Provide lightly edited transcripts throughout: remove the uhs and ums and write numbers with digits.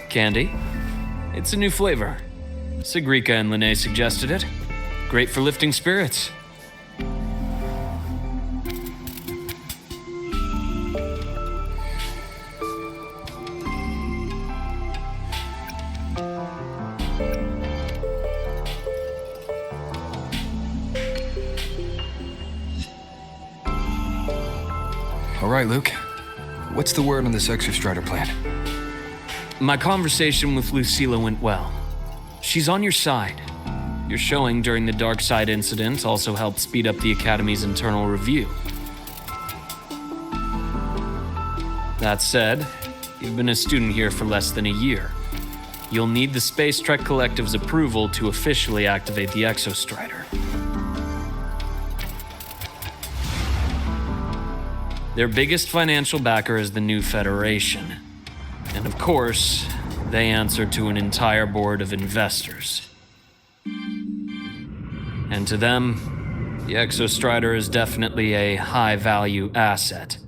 Candy? It's a new flavor. Sigrika and Lene suggested it. Great for lifting spirits. All right, Luke. What's the word on this Exostrider plan? My conversation with Lucilla went well. She's on your side. Your showing during the Dark Side incident also helped speed up the Academy's internal review. That said, you've been a student here for less than a year. You'll need the Space Trek Collective's approval to officially activate the Exostrider. Their biggest financial backer is the New Federation. And of course, they answer to an entire board of investors. And to them, the Exostrider is definitely a high-value asset.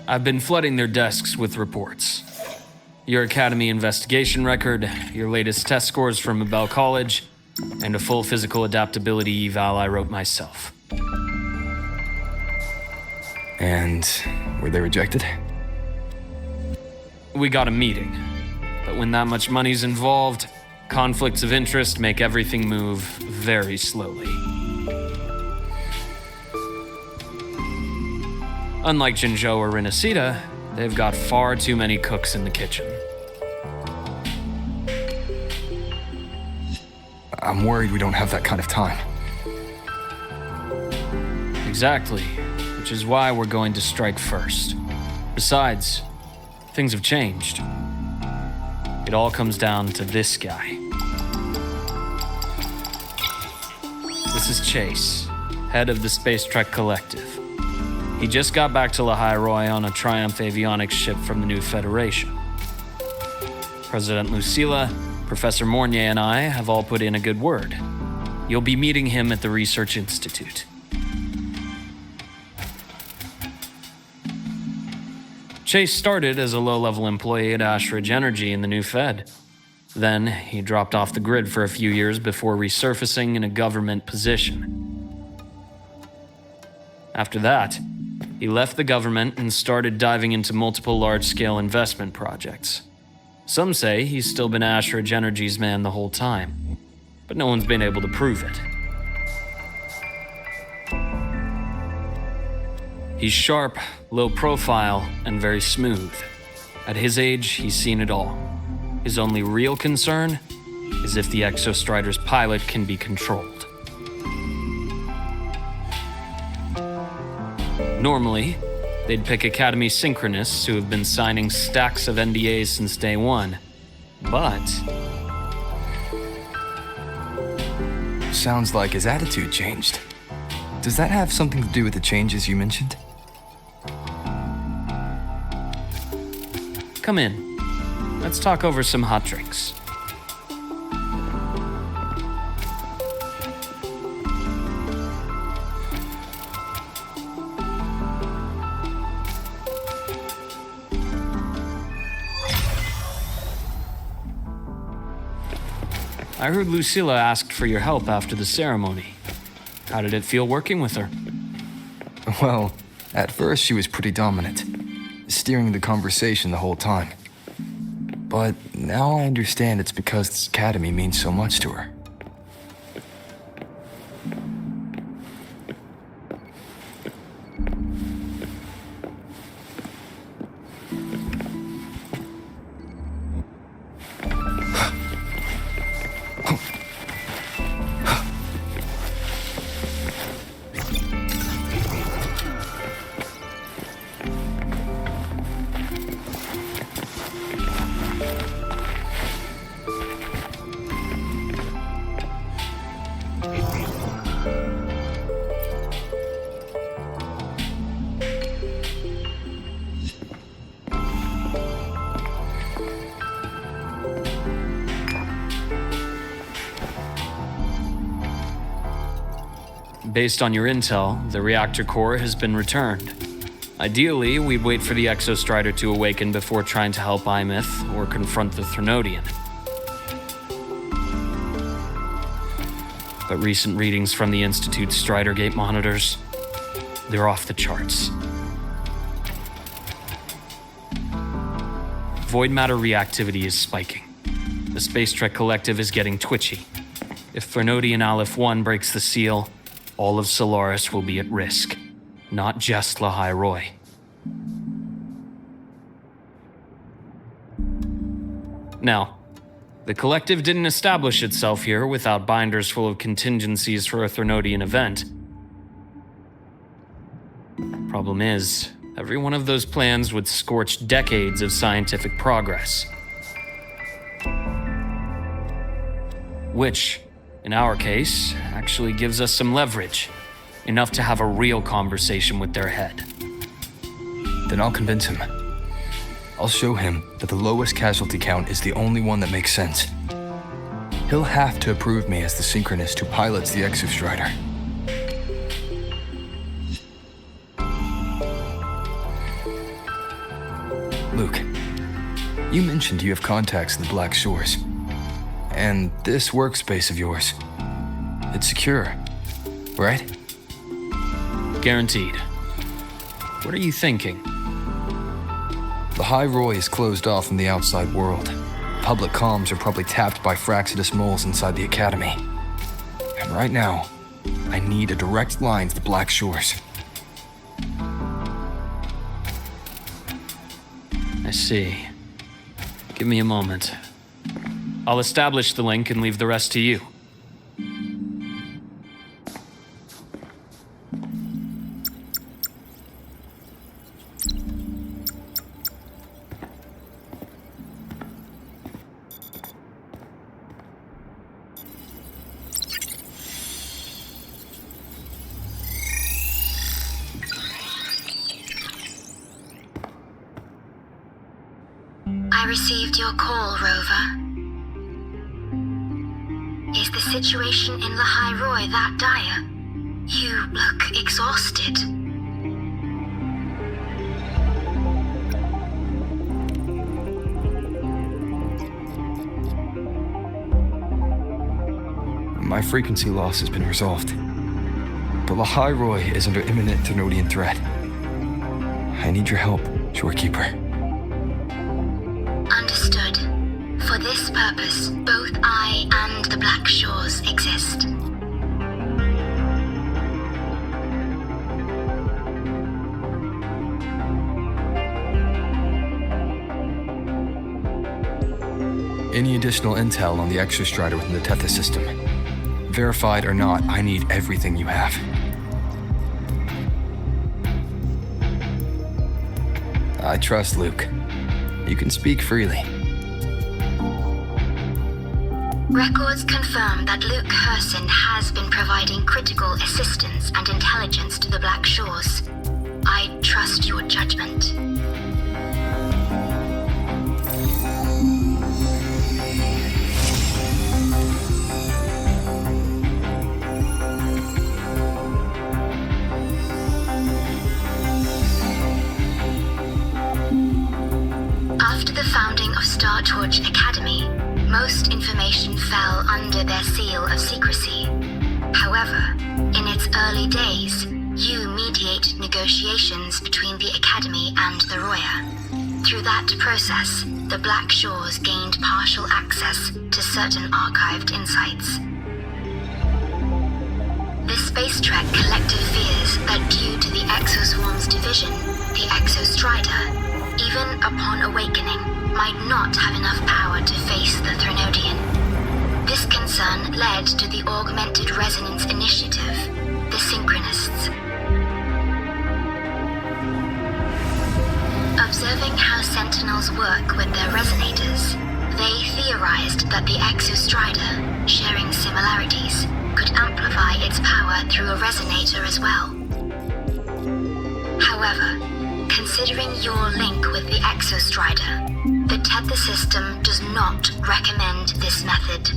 I've been flooding their desks with reports. Your Academy investigation record, your latest test scores from Abel College, and a full physical adaptability eval I wrote myself. And were they rejected? We got a meeting, but when that much money's involved, conflicts of interest make everything move very slowly. Unlike Jinzhou or Renacida, they've got far too many cooks in the kitchen. I'm worried we don't have that kind of time. Exactly, which is why we're going to strike first. Besides, things have changed. It all comes down to this guy. This is Chase, head of the Space Trek Collective. He just got back to Lahairoi on a Triumph avionics ship from the New Federation. President Lucilla, Professor Mornier, and I have all put in a good word. You'll be meeting him at the Research Institute. Chase started as a low-level employee at Ashridge Energy in the New Fed. Then, he dropped off the grid for a few years before resurfacing in a government position. After that, he left the government and started diving into multiple large-scale investment projects. Some say he's still been Ashridge Energy's man the whole time, but no one's been able to prove it. He's sharp, low profile, and very smooth. At his age, he's seen it all. His only real concern is if the Exostrider's pilot can be controlled. Normally, they'd pick Academy Synchronists who have been signing stacks of NDAs since day one. But Sounds like his attitude changed. Does that have something to do with the changes you mentioned? come in. Let's talk over some hot drinks. I heard Lucilla asked for your help after the ceremony. How did it feel working with her? Well, at first she was pretty dominant, steering the conversation the whole time. But now I understand it's because this academy means so much to her. Based on your intel, the reactor core has been returned. Ideally, we'd wait for the Exostrider to awaken before trying to help Imyth or confront the Threnodian. But recent readings from the Institute's Strider Gate monitors, they're off the charts. Void matter reactivity is spiking. The Space Trek Collective is getting twitchy. If Threnodian Aleph 1 breaks the seal, all of Solaris will be at risk, not just Lahai Roy. Now, the Collective didn't establish itself here without binders full of contingencies for a Threnodian event. Problem is, every one of those plans would scorch decades of scientific progress. Which, in our case, actually gives us some leverage. Enough to have a real conversation with their head. Then I'll convince him. I'll show him that the lowest casualty count is the only one that makes sense. He'll have to approve me as the synchronist who pilots the Exostrider. Luke, you mentioned you have contacts in the Black Shores. And this workspace of yours, it's secure, right? Guaranteed. What are you thinking? Lahai Roy is closed off from the outside world. Public comms are probably tapped by Fraxidus moles inside the Academy. And right now, I need a direct line to the Black Shores. I see. Give me a moment. I'll establish the link and leave the rest to you. I received your call, Rover. Is the situation in Lahai Roy that dire? You look exhausted. My frequency loss has been resolved. But Lahai Roy is under imminent Threnodian threat. I need your help, Shorekeeper. Understood. For this purpose, both I and the Black Shores exist. Any additional intel on the Exostrider within the Tethys system. Verified or not, I need everything you have. I trust Luke. You can speak freely. Records confirm that Luke Herson has been providing critical assistance and intelligence to the Black Shores. I trust your judgment. After the founding of Star Torch Academy, most information fell under their seal of secrecy. However, in its early days, you mediate negotiations between the Academy and the Roya. Through that process, the Black Shores gained partial access to certain archived insights. The Space Trek Collective fears that due to the Exoswarm's division, the Exostrider, even upon awakening, might not have enough power to face the Threnodian. This concern led to the Augmented Resonance Initiative, the Synchronists. Observing how Sentinels work with their resonators, they theorized that the Exostrider, sharing similarities, could amplify its power through a resonator as well. However, considering your link with the Exostrider, the Tether system does not recommend this method.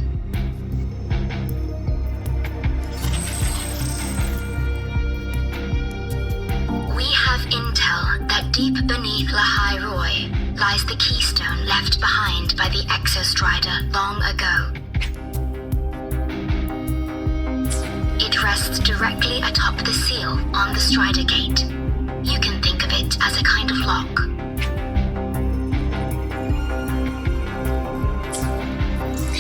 We have intel that deep beneath Lahai Roy lies the keystone left behind by the Exostrider long ago. It rests directly atop the seal on the Strider Gate. You can think of it as a kind of lock.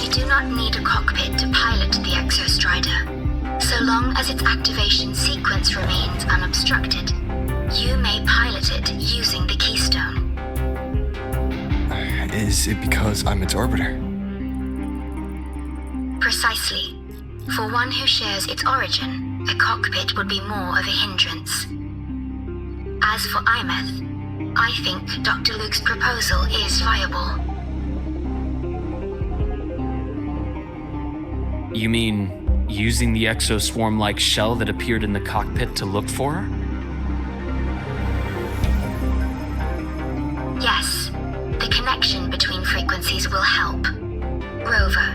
You do not need a cockpit to pilot the Exostrider. So long as its activation sequence remains unobstructed, you may pilot it using the keystone. Is it because I'm its orbiter? Precisely. For one who shares its origin, a cockpit would be more of a hindrance. As for Imeth, I think Dr. Luke's proposal is viable. You mean using the exoswarm-like shell that appeared in the cockpit to look for her? Yes, the connection between frequencies will help. Rover,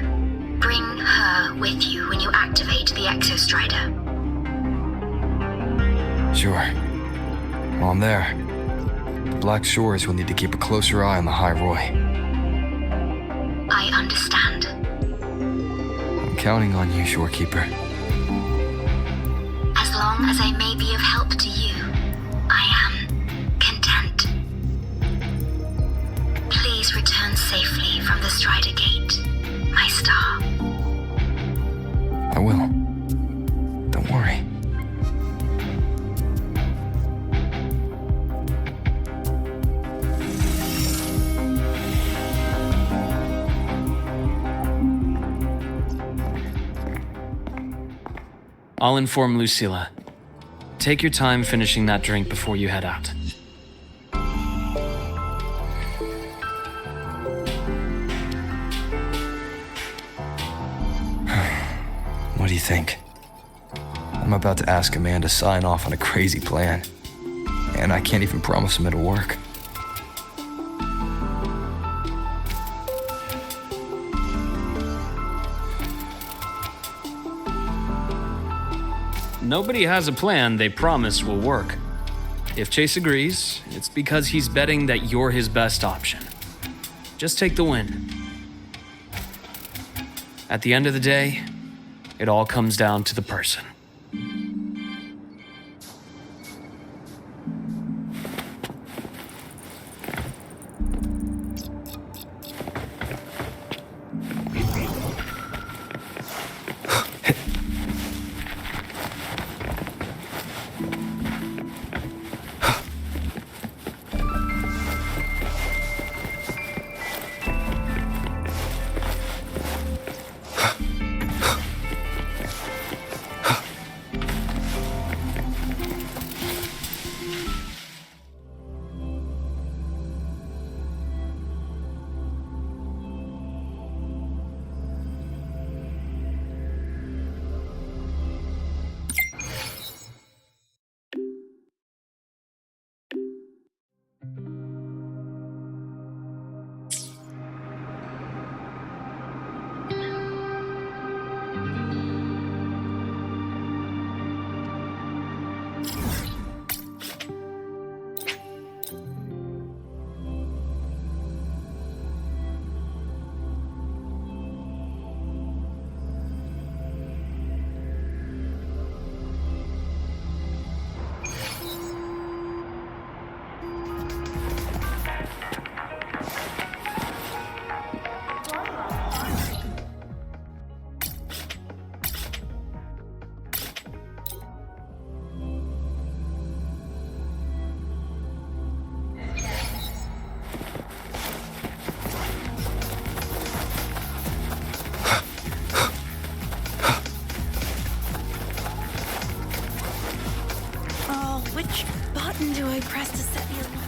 bring her with you when you activate the Exostrider. Sure. While I'm there, the Black Shores will need to keep a closer eye on the High Roy. I understand. I'm counting on you, Shorekeeper. As long as I may be of help to you, I am content. Please return safely from the Strider Gate, my star. I will. Don't worry. I'll inform Lucilla. Take your time finishing that drink before you head out. What do you think? I'm about to ask a man to sign off on a crazy plan, and I can't even promise him it'll work. Nobody has a plan they promise will work. If Chase agrees, it's because he's betting that you're his best option. Just take the win. At the end of the day, it all comes down to the person. Which button do I press to set the alarm?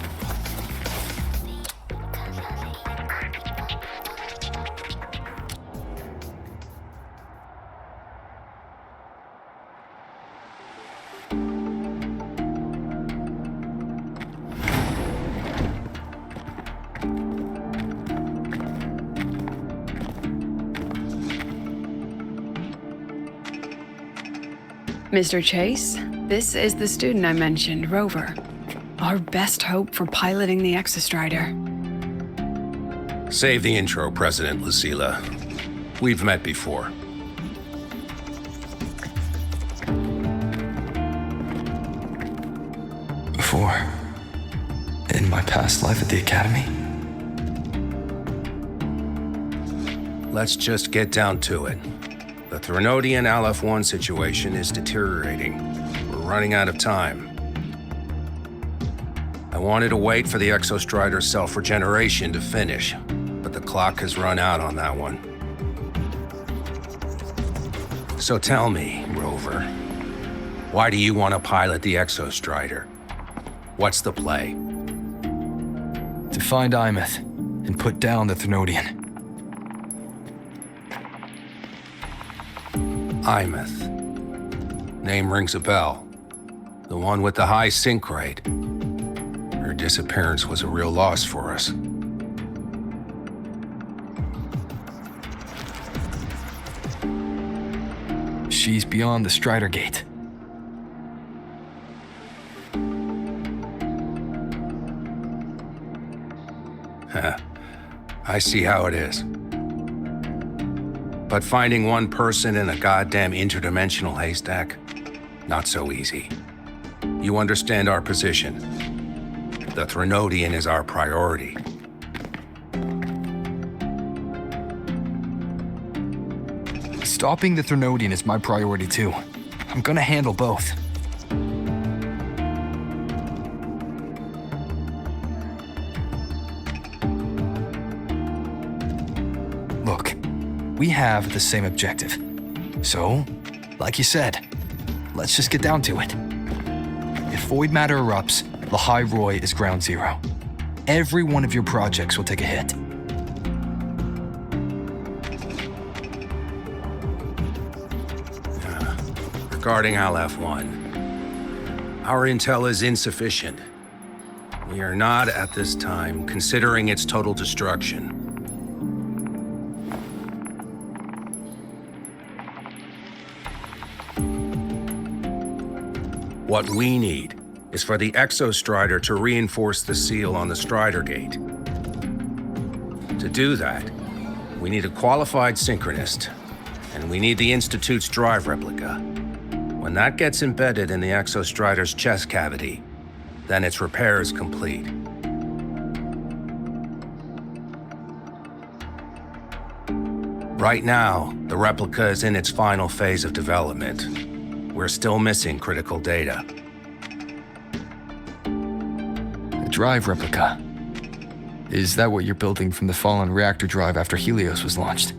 Mr. Chase, this is the student I mentioned, Rover. Our best hope for piloting the Exostrider. Save the intro, President Lucila. We've met before. Before? In my past life at the Academy? Let's just get down to it. The Threnodian Aleph-1 situation is deteriorating. We're running out of time. I wanted to wait for the Exostrider's self-regeneration to finish, but the clock has run out on that one. So tell me, Rover, why do you want to pilot the Exostrider? What's the play? To find Imeth and put down the Threnodian. Imeth. Name rings a bell. The one with the high sync rate. Her disappearance was a real loss for us. She's beyond the Strider Gate. I see how it is. But finding one person in a goddamn interdimensional haystack, not so easy. You understand our position. The Threnodian is our priority. Stopping the Threnodian is my priority too. I'm gonna handle both. Look, we have the same objective. So, like you said, let's just get down to it. If void matter erupts, the High Roy is ground zero. Every one of your projects will take a hit. Regarding Aleph-1, our intel is insufficient. We are not, at this time, considering its total destruction. What we need is for the Exostrider to reinforce the seal on the Strider Gate. To do that, we need a qualified synchronist, and we need the Institute's drive replica. When that gets embedded in the Exostrider's chest cavity, then its repair is complete. Right now, the replica is in its final phase of development. We're still missing critical data. A drive replica. Is that what you're building from the fallen reactor drive after Helios was launched?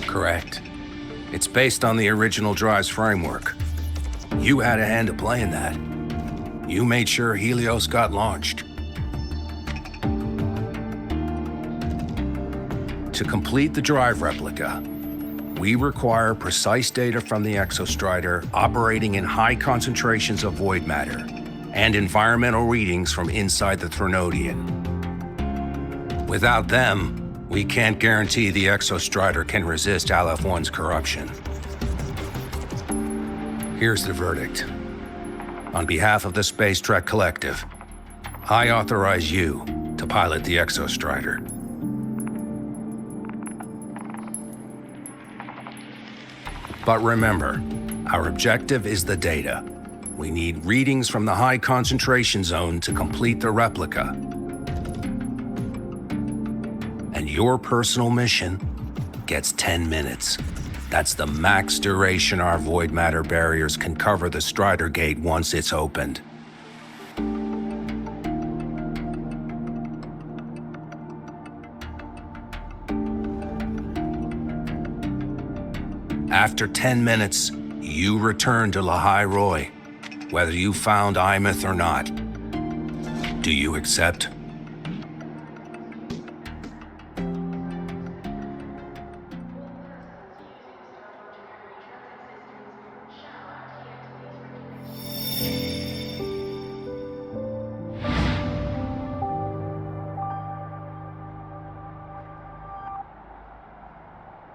Correct. It's based on the original drive's framework. You had a hand to play in that. You made sure Helios got launched. To complete the drive replica, we require precise data from the Exostrider operating in high concentrations of void matter and environmental readings from inside the Threnodian. Without them, we can't guarantee the Exostrider can resist Aleph-1's corruption. Here's the verdict. On behalf of the Space Trek Collective, I authorize you to pilot the Exostrider. But remember, our objective is the data. We need readings from the high concentration zone to complete the replica. And your personal mission gets 10 minutes. That's the max duration our void matter barriers can cover the Strider Gate once it's opened. After 10 minutes, you return to Lahai Roy, whether you found Imeth or not. Do you accept?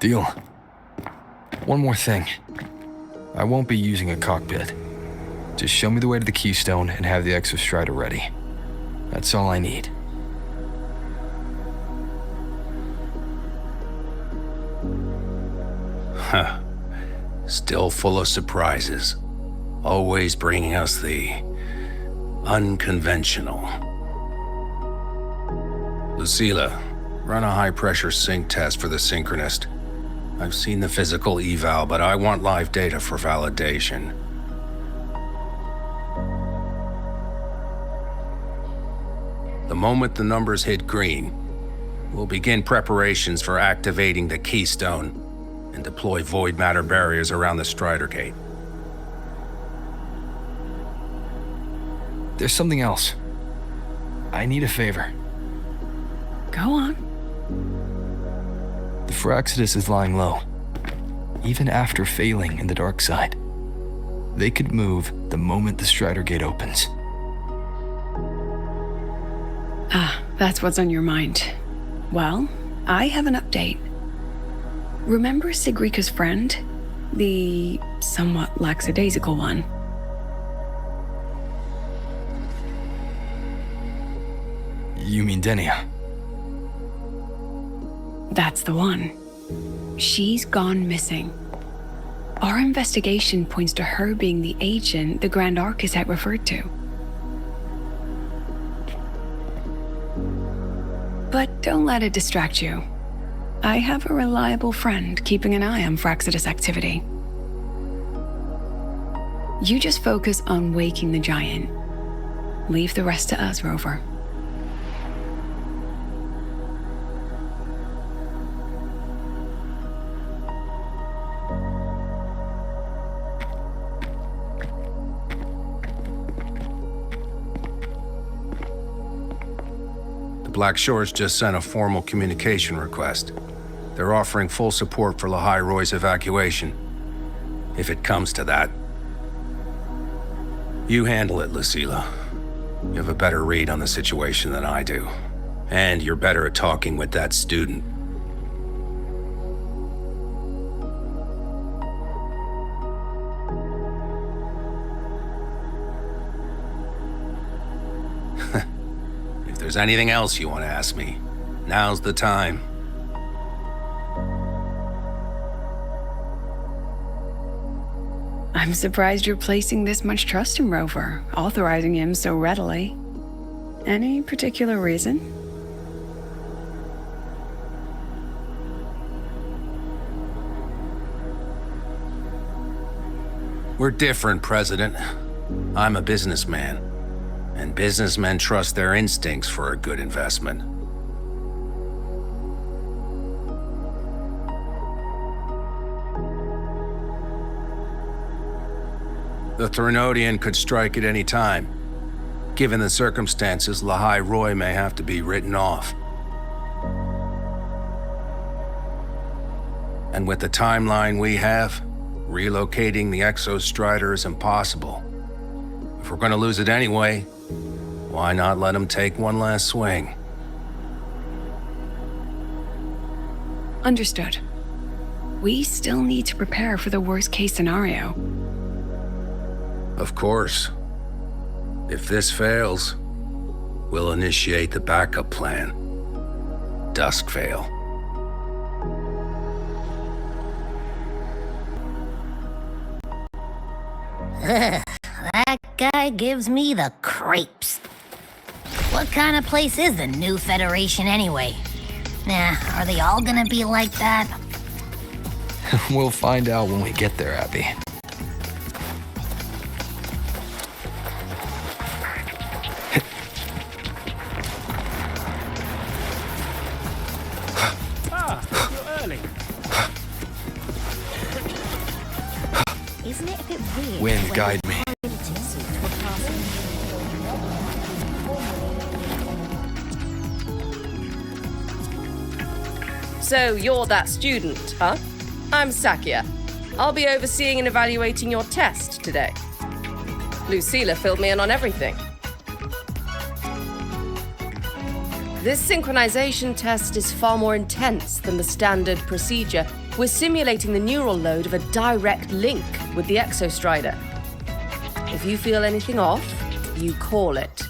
Deal. One more thing. I won't be using a cockpit. Just show me the way to the Keystone and have the Exostrider ready. That's all I need. Huh. Still full of surprises. Always bringing us the unconventional. Lucila, run a high-pressure sync test for the Synchronist. I've seen the physical eval, but I want live data for validation. The moment the numbers hit green, we'll begin preparations for activating the Keystone and deploy void matter barriers around the Strider Gate. There's something else. I need a favor. Go on. The Fraxidus is lying low. Even after failing in the dark side, they could move the moment the Strider Gate opens. Ah, that's what's on your mind. Well, I have an update. Remember Sigrika's friend? The somewhat lackadaisical one? You mean Denia? That's the one. She's gone missing. Our investigation points to her being the agent the Grand Architect referred to. But don't let it distract you. I have a reliable friend keeping an eye on Fraxidus activity. You just focus on waking the giant. Leave the rest to us, Rover. Black Shores just sent a formal communication request. They're offering full support for Lahai Roy's evacuation, if it comes to that. You handle it, Lucila. You have a better read on the situation than I do. And you're better at talking with that student. If there's anything else you want to ask me, now's the time. I'm surprised you're placing this much trust in Rover, authorizing him so readily. Any particular reason? We're different, President. I'm a businessman, and businessmen trust their instincts for a good investment. The Threnodian could strike at any time. Given the circumstances, Lahai Roy may have to be written off. And with the timeline we have, relocating the Exostrider is impossible. If we're going to lose it anyway, why not let him take one last swing? Understood. We still need to prepare for the worst-case scenario. Of course. If this fails, we'll initiate the backup plan. Duskvale. That guy gives me the creeps. What kind of place is the new Federation anyway? Nah, are they all gonna be like that? We'll find out when we get there, Abby. You're early. Isn't it a bit weird? Wind, guide me. So you're that student, huh? I'm Sakia. I'll be overseeing and evaluating your test today. Lucilla filled me in on everything. This synchronization test is far more intense than the standard procedure. We're simulating the neural load of a direct link with the Exostrider. If you feel anything off, you call it.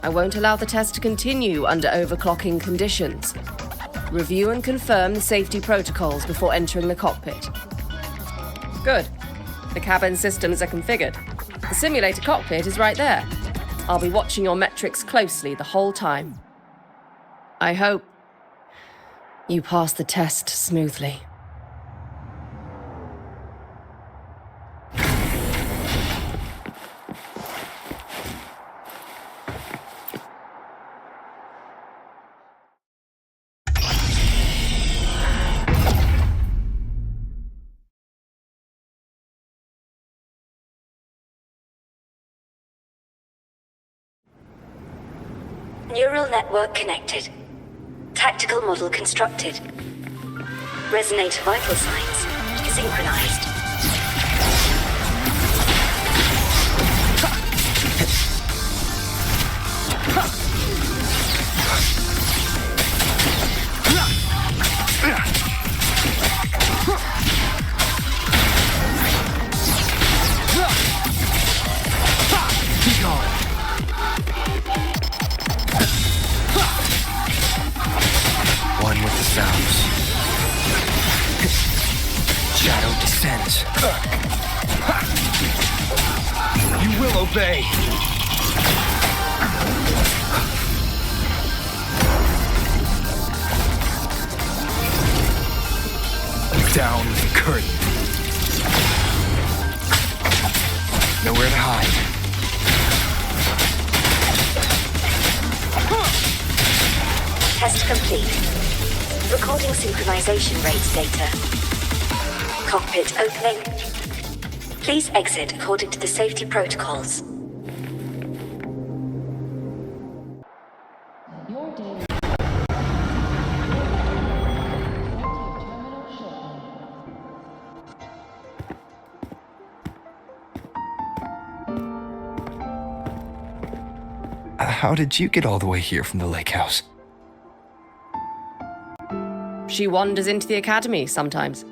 I won't allow the test to continue under overclocking conditions. Review and confirm the safety protocols before entering the cockpit. Good. The cabin systems are configured. The simulator cockpit is right there. I'll be watching your metrics closely the whole time. I hope you pass the test smoothly. Neural network connected. Tactical model constructed. Resonator vital signs synchronized. One with the sounds. Shadow descends. You will obey. Down with the curtain. Nowhere to hide. Test complete. Recording synchronization rate data. Cockpit opening. Please exit according to the safety protocols. How did you get all the way here from the lake house? She wanders into the academy sometimes.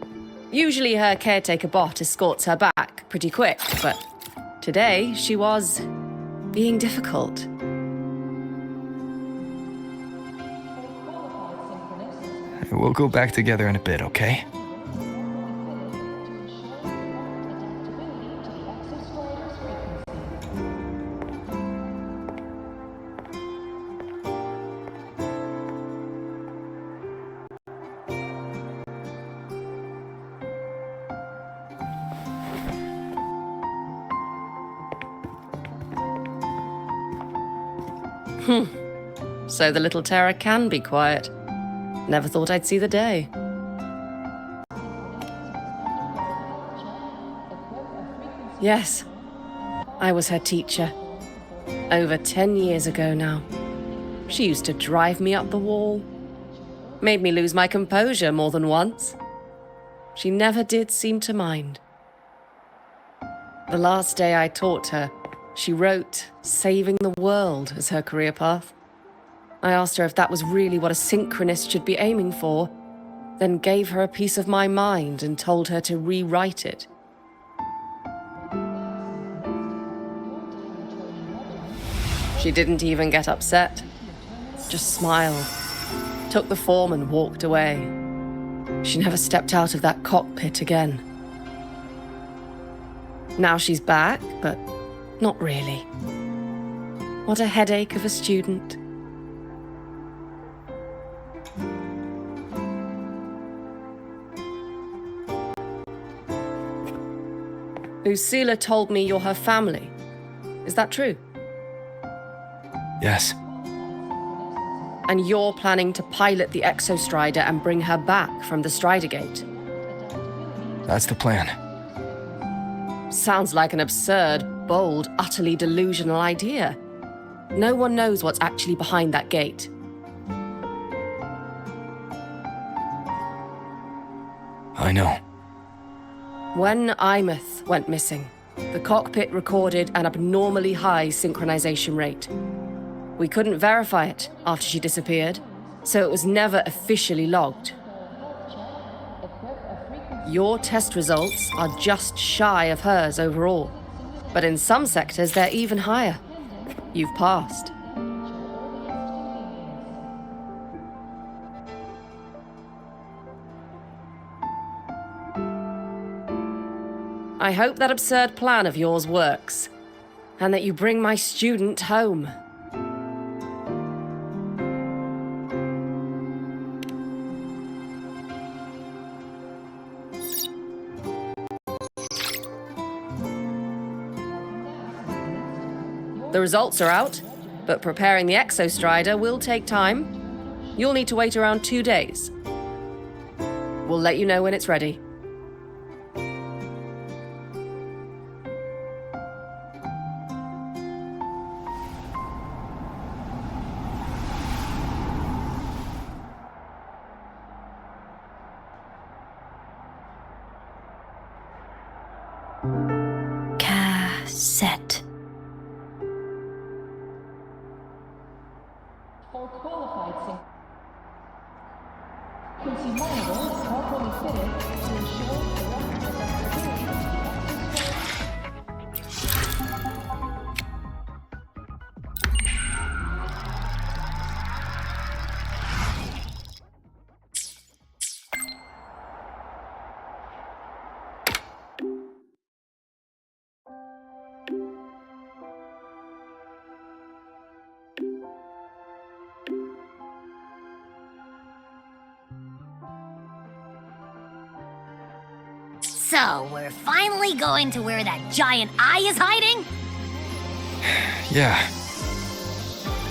Usually her caretaker bot escorts her back pretty quick, but today she was being difficult. We'll go back together in a bit, okay? So the little terror can be quiet. Never thought I'd see the day. Yes, I was her teacher. Over 10 years ago now. She used to drive me up the wall. Made me lose my composure more than once. She never did seem to mind. The last day I taught her, she wrote saving the world as her career path. I asked her if that was really what a synchronist should be aiming for, then gave her a piece of my mind and told her to rewrite it. She didn't even get upset. Just smiled, took the form and walked away. She never stepped out of that cockpit again. Now she's back, but not really. What a headache of a student. Lucila told me you're her family. Is that true? Yes. And you're planning to pilot the Exostrider and bring her back from the Strider Gate? That's the plan. Sounds like an absurd, bold, utterly delusional idea. No one knows what's actually behind that gate. I know. When Imeth went missing, the cockpit recorded an abnormally high synchronization rate. We couldn't verify it after she disappeared, so it was never officially logged. Your test results are just shy of hers overall, but in some sectors they're even higher. You've passed. I hope that absurd plan of yours works, and that you bring my student home. The results are out, but preparing the Exostrider will take time. You'll need to wait around 2 days. We'll let you know when it's ready. Cassette. For qualified frequency monitor properly fitted to ensure So, we're finally going to where that giant eye is hiding? Yeah.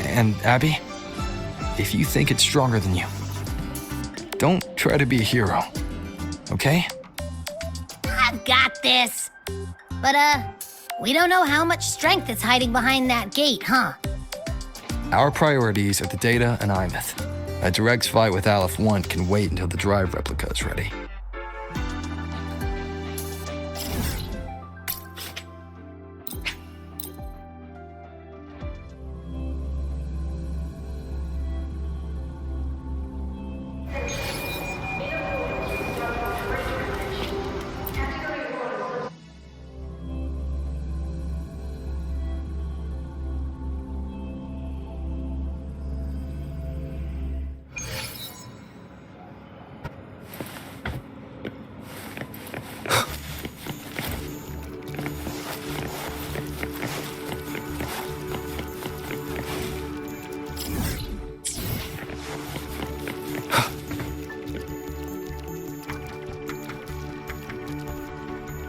And Abby, if you think it's stronger than you, don't try to be a hero, okay? I've got this. But, we don't know how much strength is hiding behind that gate, huh? Our priorities are the data and Imeth. A direct fight with Aleph 1 can wait until the drive replica is ready.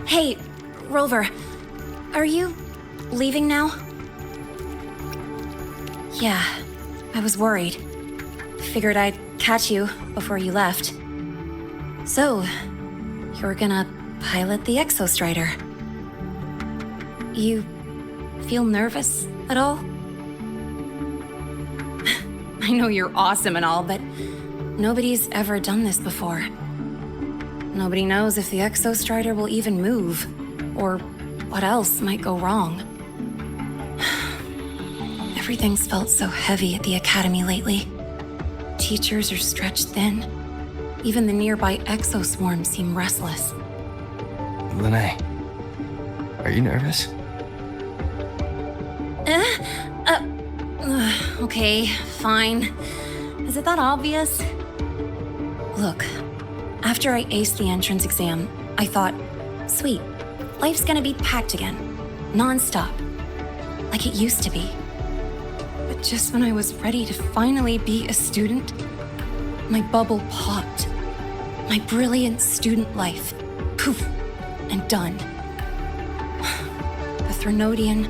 Hey, Rover, are you leaving now? Yeah, I was worried. Figured I'd catch you before you left. So, you're gonna pilot the Exostrider. You feel nervous at all? I know you're awesome and all, but nobody's ever done this before. Nobody knows if the Exostrider will even move, or what else might go wrong. Everything's felt so heavy at the Academy lately. Teachers are stretched thin. Even the nearby exoswarms seem restless. Lene, are you nervous? Okay, fine. Is it that obvious? Look, after I aced the entrance exam, I thought, sweet, life's gonna be packed again, non-stop, like it used to be. But just when I was ready to finally be a student, my bubble popped. My brilliant student life, poof, and done. The Threnodian,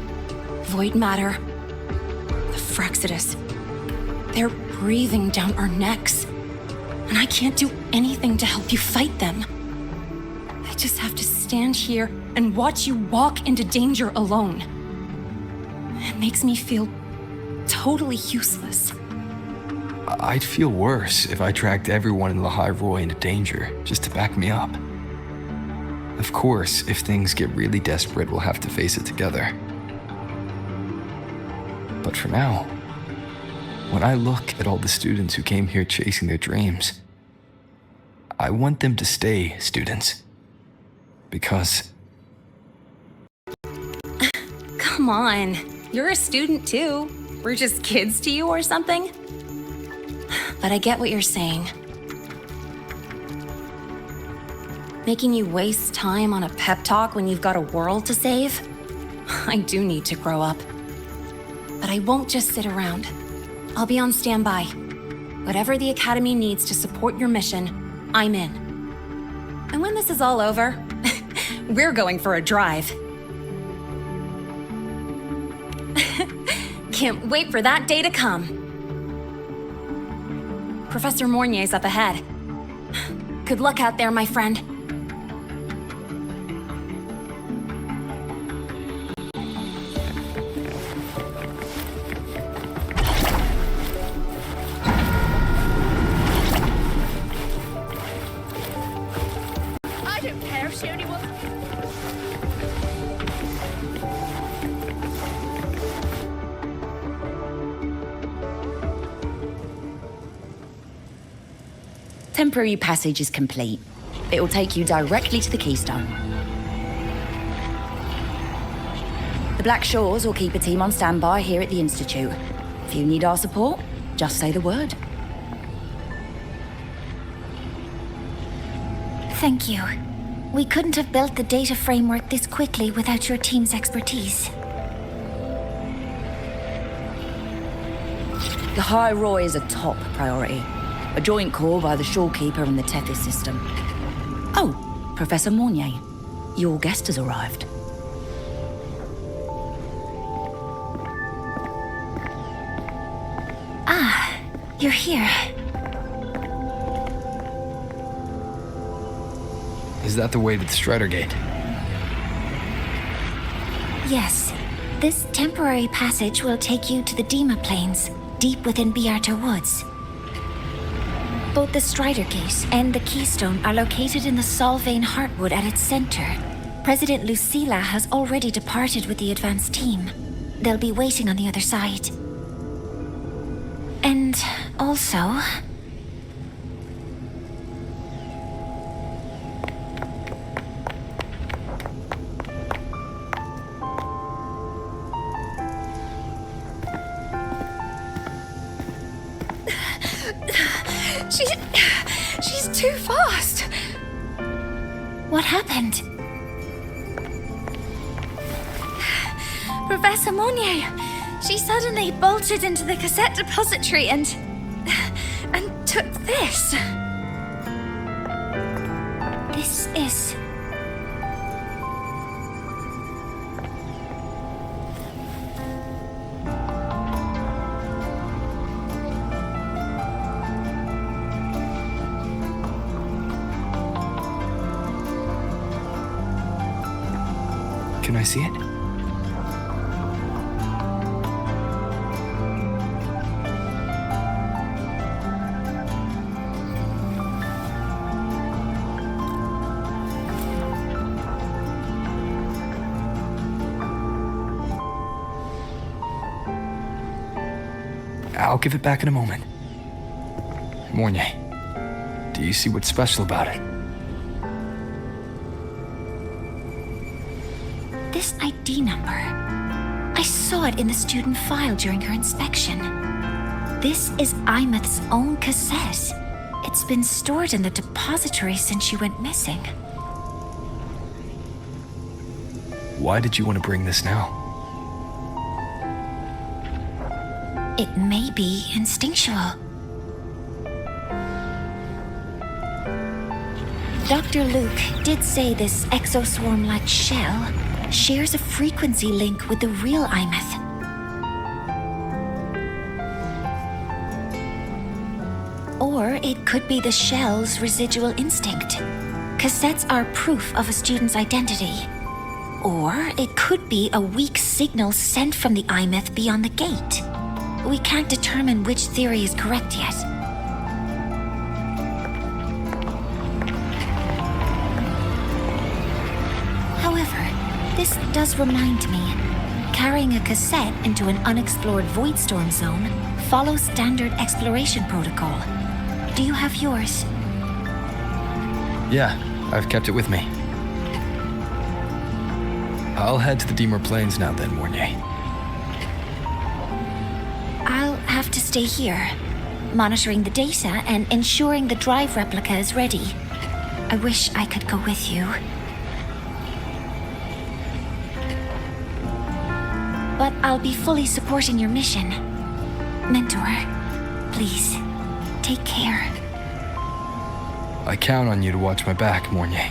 void matter, the Fraxidus, they're breathing down our necks. And I can't do anything to help you fight them. I just have to stand here and watch you walk into danger alone. It makes me feel totally useless. I'd feel worse if I dragged everyone in Lehigh Roy into danger just to back me up. Of course, if things get really desperate, we'll have to face it together. But for now, when I look at all the students who came here chasing their dreams, I want them to stay students. Because... Come on, you're a student too. We're just kids to you or something? But I get what you're saying. Making you waste time on a pep talk when you've got a world to save? I do need to grow up. But I won't just sit around. I'll be on standby. Whatever the Academy needs to support your mission, I'm in. And when this is all over, we're going for a drive. Can't wait for that day to come. Professor Mornier's up ahead. Good luck out there, my friend. I don't care if she only wants... Temporary passage is complete. It will take you directly to the Keystone. The Black Shores will keep a team on standby here at the Institute. If you need our support, just say the word. Thank you. We couldn't have built the data framework this quickly without your team's expertise. The High Roy is a top priority. A joint call by the Shorekeeper and the Tethys system. Oh, Professor Mornier, your guest has arrived. Ah, you're here. Is that the way to the Strider Gate? Yes. This temporary passage will take you to the Dima Plains, deep within Biarta Woods. Both the Strider Gate and the Keystone are located in the Solvane Heartwood at its center. President Lucilla has already departed with the advance team. They'll be waiting on the other side. And also... She's too fast. What happened? Professor Mornier, she suddenly bolted into the cassette depository and took this. This is... Can I see it? I'll give it back in a moment. Mornier, do you see what's special about it? This ID number. I saw it in the student file during her inspection. This is Imeth's own cassette. It's been stored in the depository since she went missing. Why did you want to bring this now? It may be instinctual. Dr. Luke did say this exoswarm-like shell shares a frequency link with the real Imeth. Or it could be the shell's residual instinct. Cassettes are proof of a student's identity. Or it could be a weak signal sent from the Imeth beyond the gate. We can't determine which theory is correct yet. However, this does remind me, carrying a cassette into an unexplored Voidstorm zone follows standard exploration protocol. Do you have yours? Yeah, I've kept it with me. I'll head to the Deemer Plains now then, Mornier. I'll have to stay here, monitoring the data and ensuring the drive replica is ready. I wish I could go with you. But I'll be fully supporting your mission. Mentor, please, take care. I count on you to watch my back, Mornier.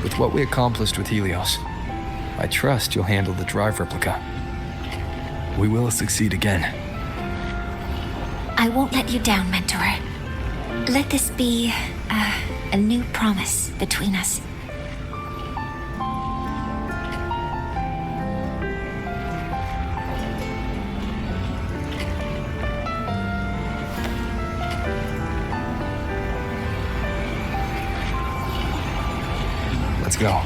With what we accomplished with Helios, I trust you'll handle the drive replica. We will succeed again. I won't let you down, Mentor. Let this be a new promise between us. Let's go.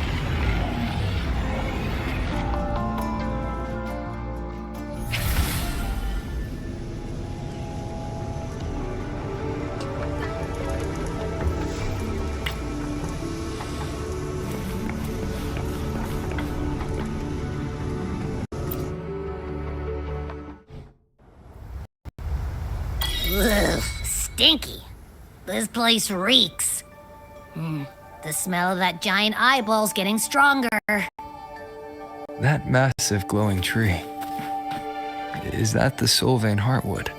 Ugh, stinky. This place reeks. The smell of that giant eyeball's getting stronger. That massive glowing tree. Is that the Sylvain Heartwood?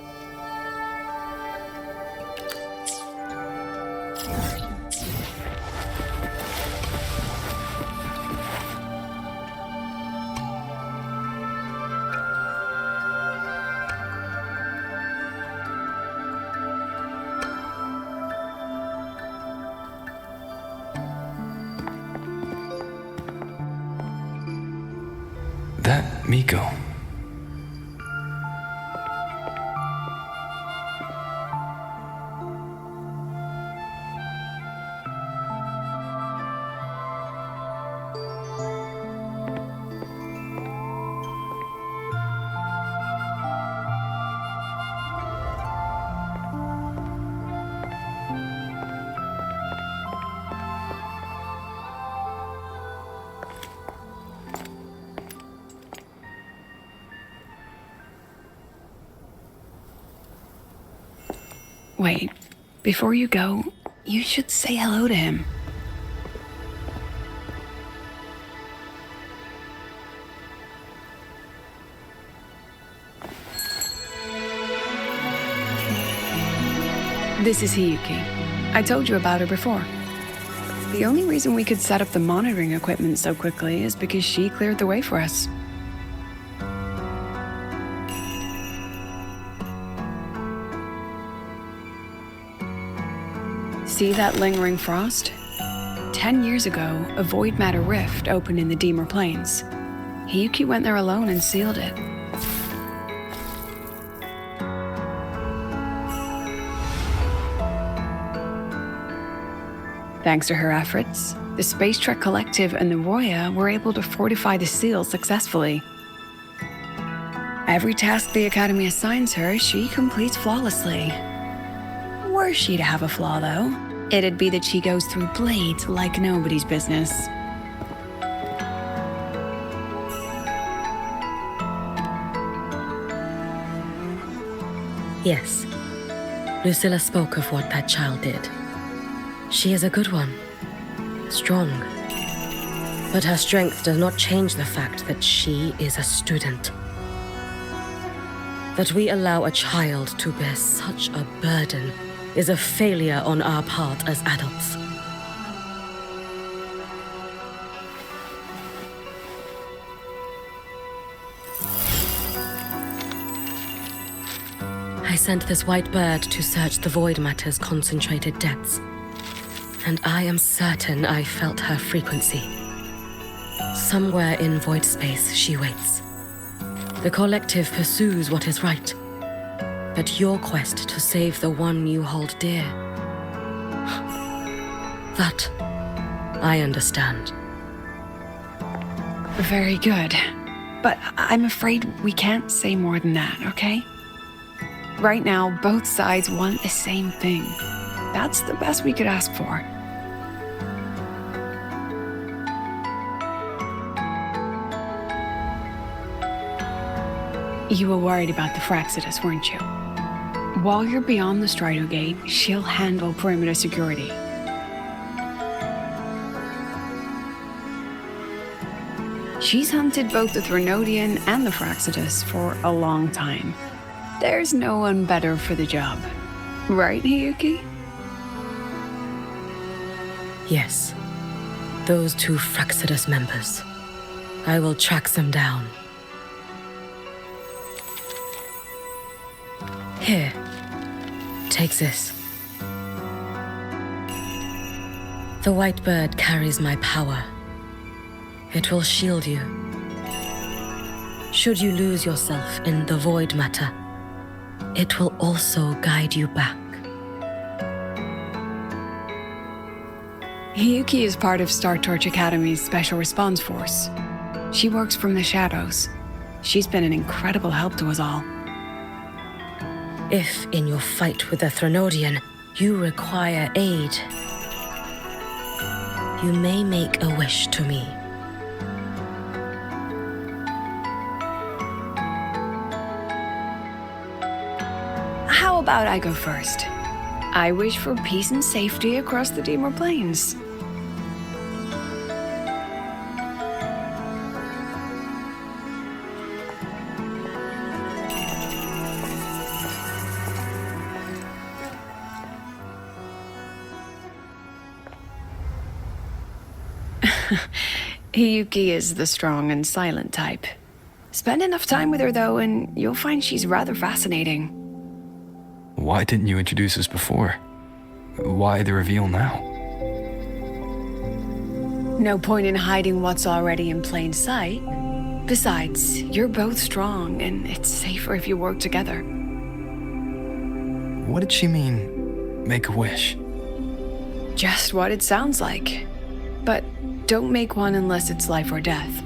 That Miko. Wait, before you go, you should say hello to him. This is Hiyuki. I told you about her before. The only reason we could set up the monitoring equipment so quickly is because she cleared the way for us. See that lingering frost? 10 years ago, a void matter rift opened in the Deemer Plains. Hiyuki went there alone and sealed it. Thanks to her efforts, the Space Trek Collective and the Roya were able to fortify the seal successfully. Every task the Academy assigns her, she completes flawlessly. Were she to have a flaw, though, it'd be that she goes through blades like nobody's business. Yes. Lucilla spoke of what that child did. She is a good one. Strong. But her strength does not change the fact that she is a student. That we allow a child to bear such a burden is a failure on our part as adults. I sent this white bird to search the void matter's concentrated depths, and I am certain I felt her frequency. Somewhere in void space she waits. The collective pursues what is right, but your quest to save the one you hold dear, that I understand. Very good. But I'm afraid we can't say more than that, okay? Right now, both sides want the same thing. That's the best we could ask for. You were worried about the Fraxidus, weren't you? While you're beyond the Strider Gate, she'll handle perimeter security. She's hunted both the Threnodian and the Fraxidus for a long time. There's no one better for the job. Right, Hiyuki? Yes. Those two Fraxidus members. I will track them down. Here. Take this. The white bird carries my power. It will shield you. Should you lose yourself in the void matter, it will also guide you back. Hiyuki is part of Star Torch Academy's Special Response Force. She works from the shadows. She's been an incredible help to us all. If, in your fight with the Threnodian, you require aid, you may make a wish to me. How about I go first? I wish for peace and safety across the Dimmer Plains. Hiyuki is the strong and silent type. Spend enough time with her, though, and you'll find she's rather fascinating. Why didn't you introduce us before? Why the reveal now? No point in hiding what's already in plain sight. Besides, you're both strong, and it's safer if you work together. What did she mean, make a wish? Just what it sounds like. But don't make one unless it's life or death.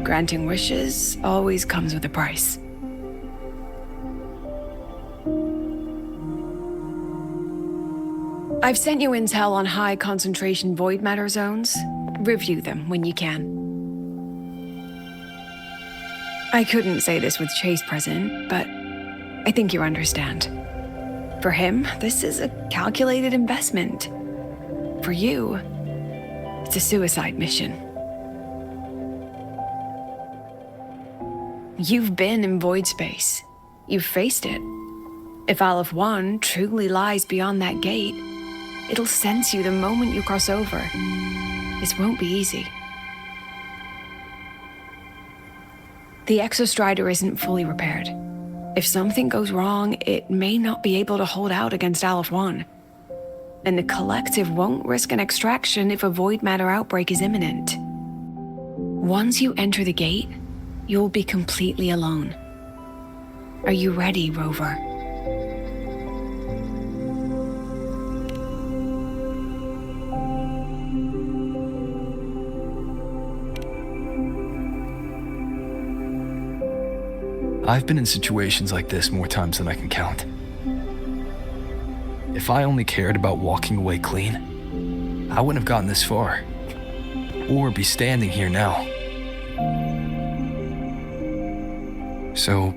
Granting wishes always comes with a price. I've sent you intel on high concentration void matter zones. Review them when you can. I couldn't say this with Chase present, but I think you understand. For him, this is a calculated investment. For you, it's a suicide mission. You've been in void space. You've faced it. If Aleph 1 truly lies beyond that gate, it'll sense you the moment you cross over. This won't be easy. The Exostrider isn't fully repaired. If something goes wrong, it may not be able to hold out against Aleph 1. And the Collective won't risk an extraction if a void matter outbreak is imminent. Once you enter the gate, you'll be completely alone. Are you ready, Rover? I've been in situations like this more times than I can count. If I only cared about walking away clean, I wouldn't have gotten this far, or be standing here now. So,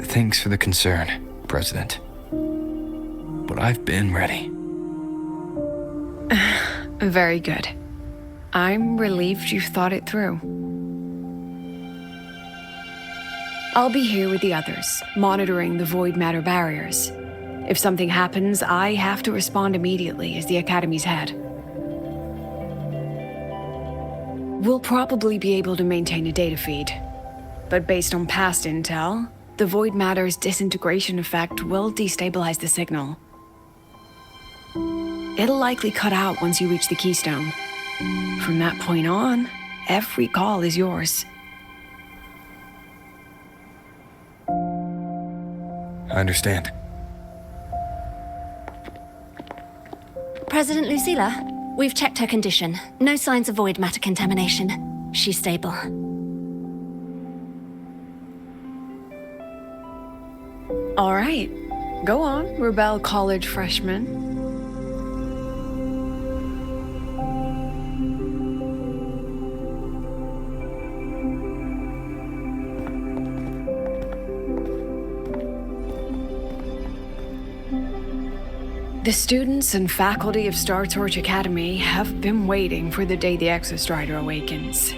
thanks for the concern, President. But I've been ready. Very good. I'm relieved you've thought it through. I'll be here with the others, monitoring the void matter barriers. If something happens, I have to respond immediately as the Academy's head. We'll probably be able to maintain a data feed, but based on past intel, the void matter's disintegration effect will destabilize the signal. It'll likely cut out once you reach the keystone. From that point on, every call is yours. I understand. President Lucilla, we've checked her condition. No signs of void matter contamination. She's stable. All right. Go on, Rebel College freshman. The students and faculty of Star Torch Academy have been waiting for the day the Exostrider awakens.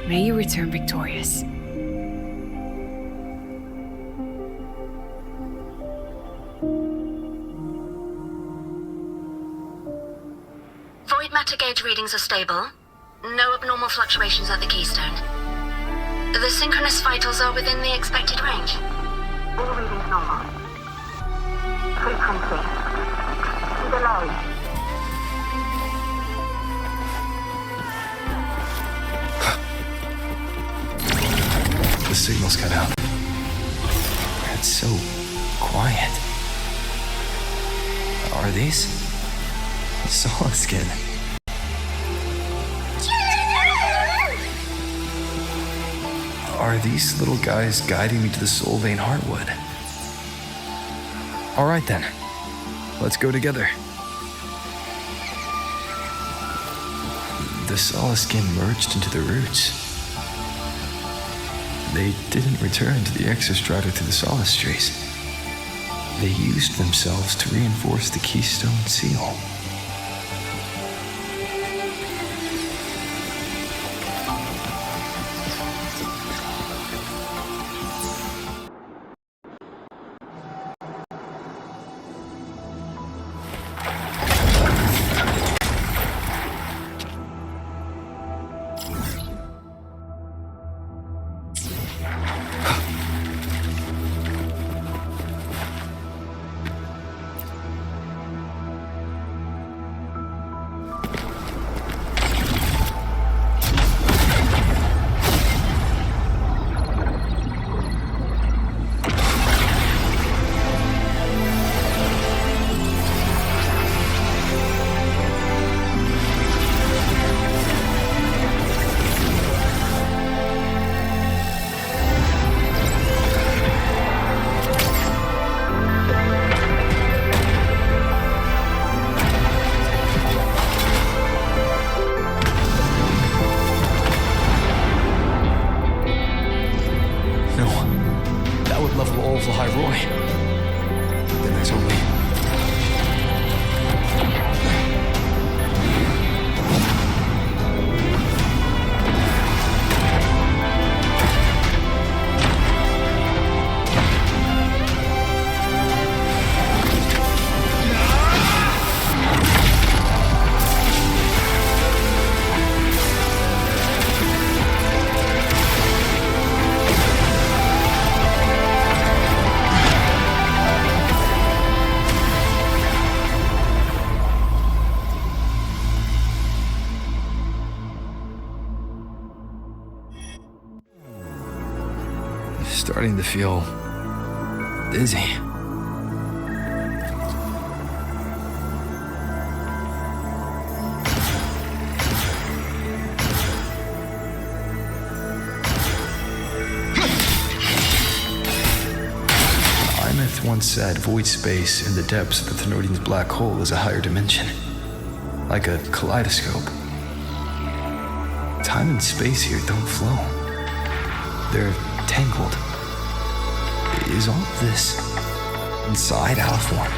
May you return victorious. Void matter gauge readings are stable. No abnormal fluctuations at the keystone. The synchronous vitals are within the expected range. All readings normal. Frequency. Delay. The signal's cut out. It's so quiet. Are these? Solid skin. Are these little guys guiding me to the Soul Vein Heartwood? All right then, let's go together. The solid skin merged into the roots. They didn't return to the Exostrider through the Solace Trace. They used themselves to reinforce the Keystone Seal. Starting to feel dizzy. Imeth once said void space in the depths of the Thenodian's black hole is a higher dimension, like a kaleidoscope. Time and space here don't flow. They're entangled. Is all of this inside Aleph 1?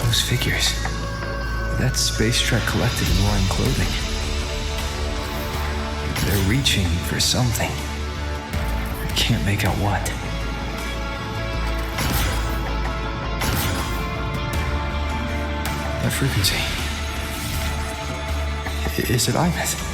Those figures. That Space Trek Collective in wearing clothing. They're reaching for something. I can't make out what. That frequency. Is it Iveth?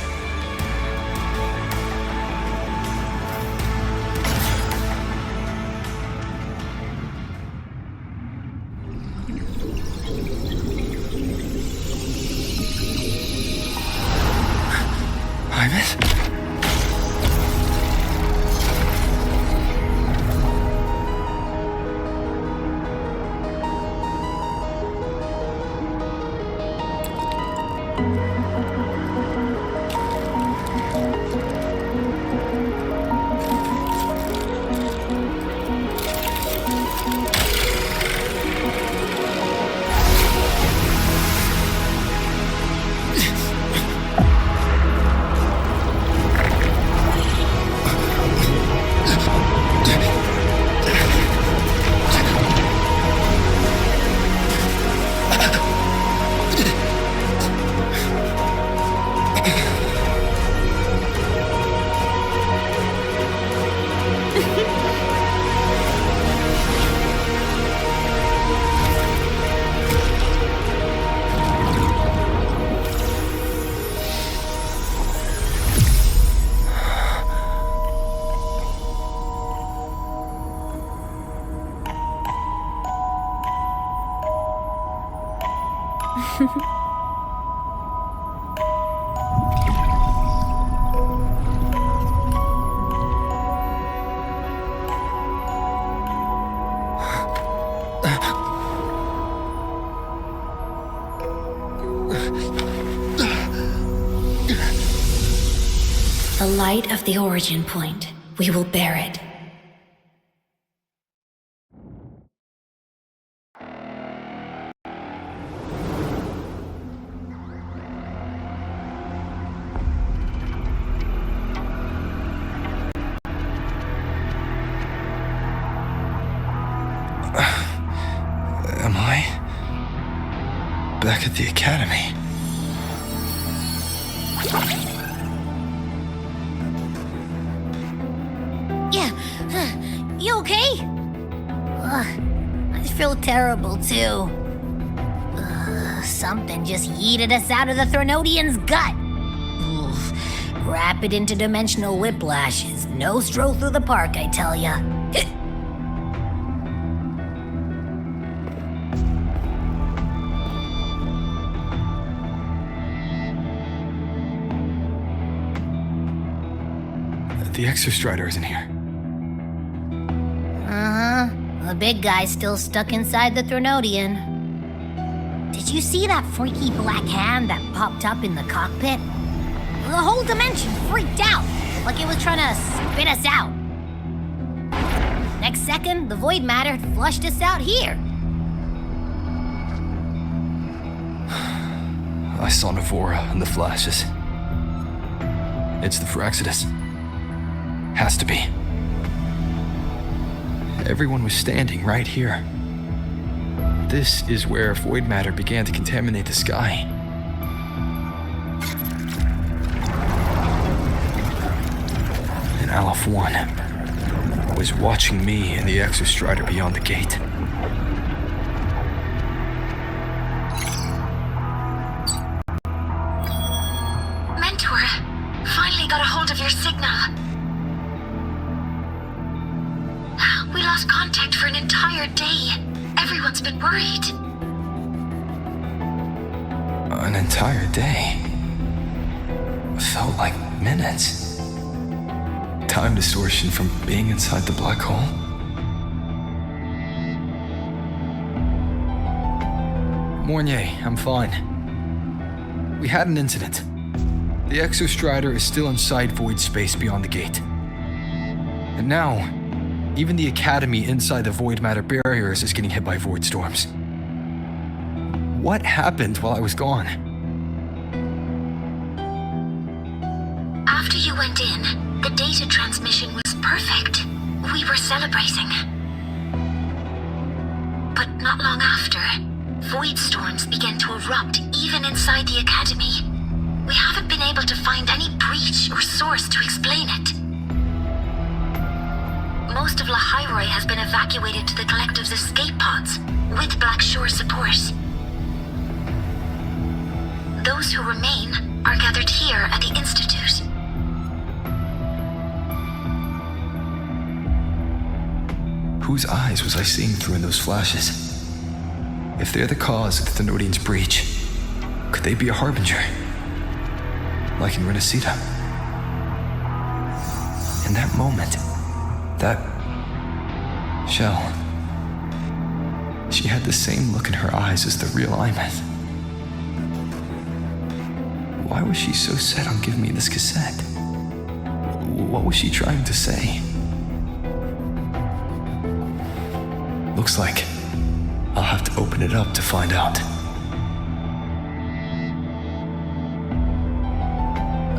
The light of the origin point. We will bear it. Am I back at the academy? You okay? I feel terrible too. Something just yeeted us out of the Threnodian's gut. Rapid interdimensional whiplashes. No stroll through the park, I tell ya. The Exostrider isn't here. The big guy's still stuck inside the Threnodian. Did you see that freaky black hand that popped up in the cockpit? The whole dimension freaked out, like it was trying to spit us out. Next second, the void matter flushed us out here. I saw Navora in the flashes. It's the Phraxidus. Has to be. Everyone was standing right here. This is where void matter began to contaminate the sky. And Aleph 1 was watching me and the Exostrider beyond the gate. Mentor, finally got a hold of your signal. We lost contact for an entire day. Everyone's been worried. An entire day? Felt like minutes. Time distortion from being inside the black hole? Mornier, I'm fine. We had an incident. The Exostrider is still inside void space beyond the gate. And now, Even the Academy inside the void matter barriers is getting hit by void storms. What happened while I was gone? After you went in, the data transmission was perfect. We were celebrating. But not long after, void storms began to erupt even inside the Academy. We haven't been able to find any breach or source to explain it. Most of Lahairoi has been evacuated to the Collective's escape pods, with Black Shore support. Those who remain are gathered here at the Institute. Whose eyes was I seeing through in those flashes? If they're the cause of the Thenodian's breach, could they be a harbinger? Like in Renacita? In that moment, that shell, she had the same look in her eyes as the real Imeth. Why was she so set on giving me this cassette? What was she trying to say? Looks like I'll have to open it up to find out.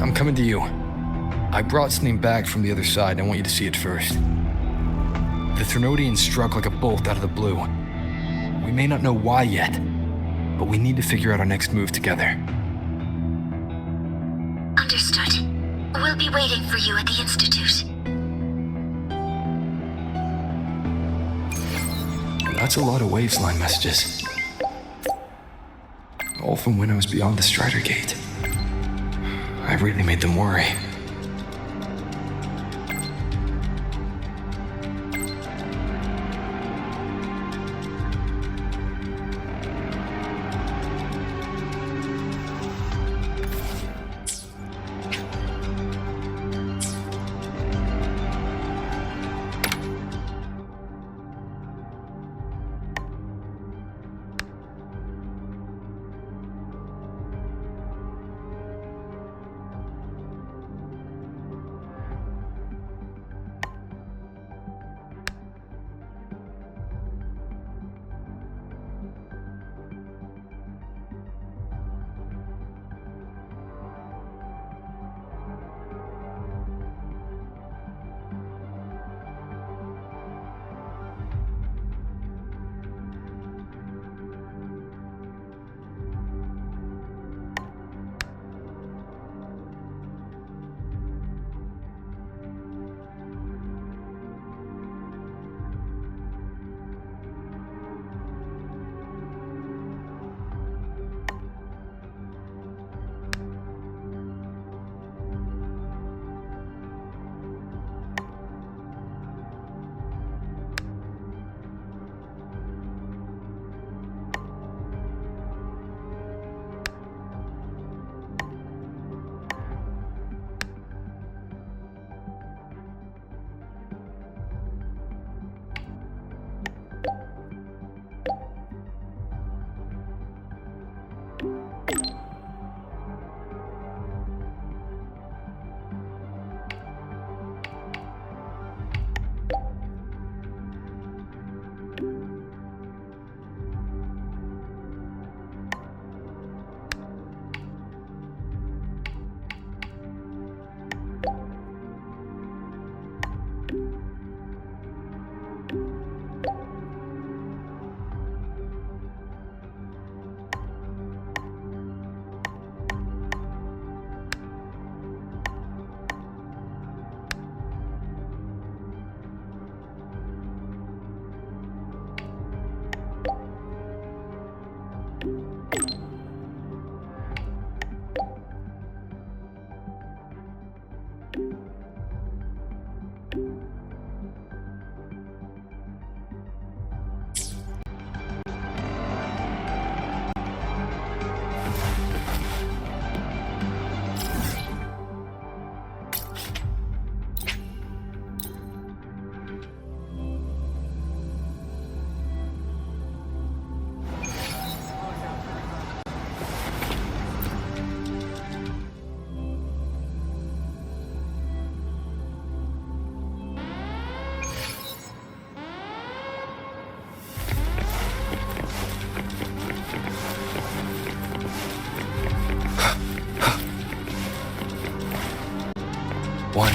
I'm coming to you. I brought something back from the other side and I want you to see it first. The Thenodian struck like a bolt out of the blue. We may not know why yet, but we need to figure out our next move together. Understood. We'll be waiting for you at the Institute. That's a lot of Waveline messages. All from when I was beyond the Strider Gate. I really made them worry.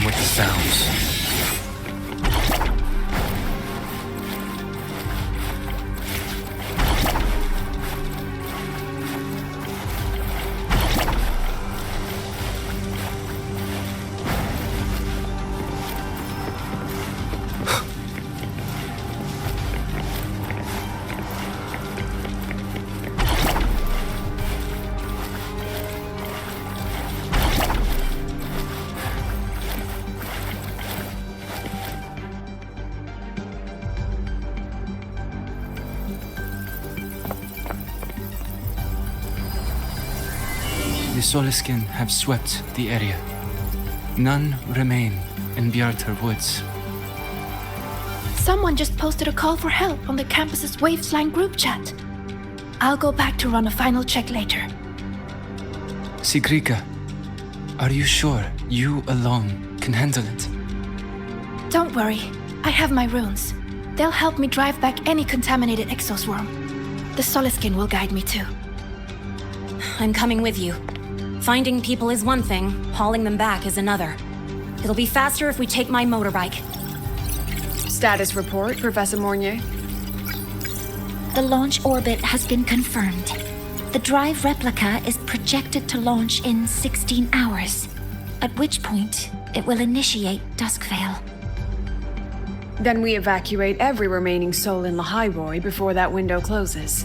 and with the sounds. The Soliskin have swept the area. None remain in Bjartar Woods. Someone just posted a call for help on the campus's Wavesline group chat. I'll go back to run a final check later. Sigrika, are you sure you alone can handle it? Don't worry, I have my runes. They'll help me drive back any contaminated exoswarm. The Soliskin will guide me too. I'm coming with you. Finding people is one thing, hauling them back is another. It'll be faster if we take my motorbike. Status report, Professor Mornier. The launch orbit has been confirmed. The drive replica is projected to launch in 16 hours, at which point it will initiate Duskvale. Then we evacuate every remaining soul in Lahairoi before that window closes.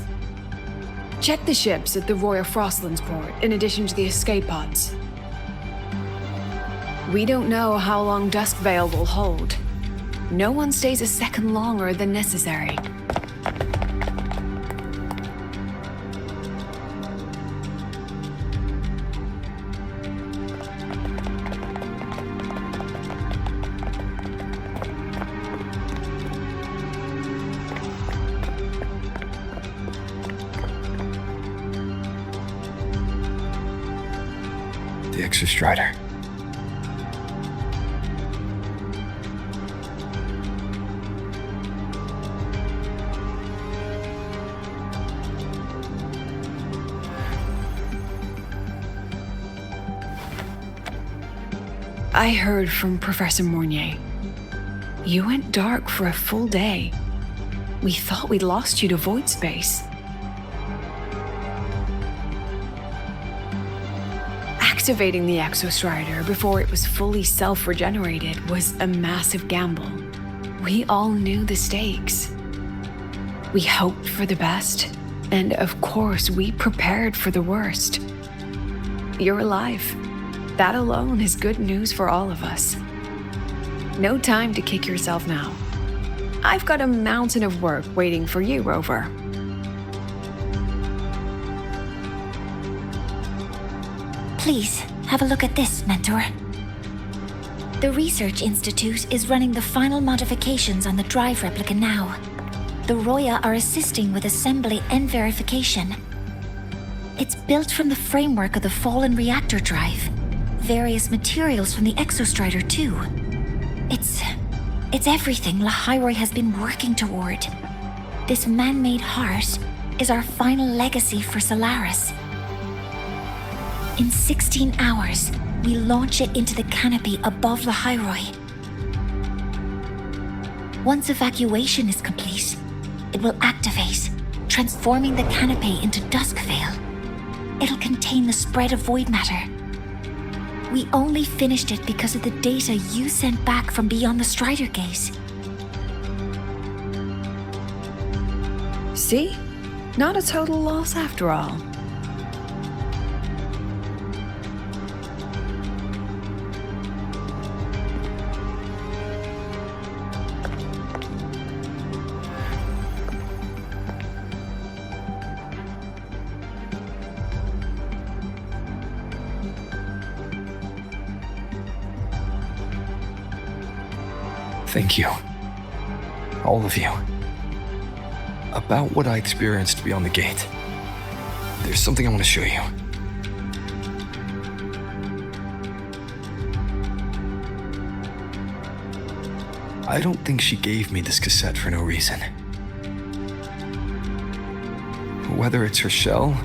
Check the ships at the Royal Frostlands port, in addition to the escape pods. We don't know how long Duskvale will hold. No one stays a second longer than necessary. The Exostrider. I heard from Professor Mornier. You went dark for a full day. We thought we'd lost you to void space. Activating the Exostrider before it was fully self-regenerated was a massive gamble. We all knew the stakes. We hoped for the best, and of course we prepared for the worst. You're alive. That alone is good news for all of us. No time to kick yourself now. I've got a mountain of work waiting for you, Rover. Please, have a look at this, Mentor. The Research Institute is running the final modifications on the drive replica now. The Roya are assisting with assembly and verification. It's built from the framework of the fallen reactor drive. Various materials from the Exostrider, too. It's everything Lahairoi has been working toward. This man-made heart is our final legacy for Solaris. In 16 hours, we launch it into the canopy above Lahairoi. Once evacuation is complete, it will activate, transforming the canopy into Duskvale. It'll contain the spread of void matter. We only finished it because of the data you sent back from beyond the Strider Gate. See? Not a total loss after all. Thank you. All of you. About what I experienced beyond the gate. There's something I want to show you. I don't think she gave me this cassette for no reason. Whether it's her shell,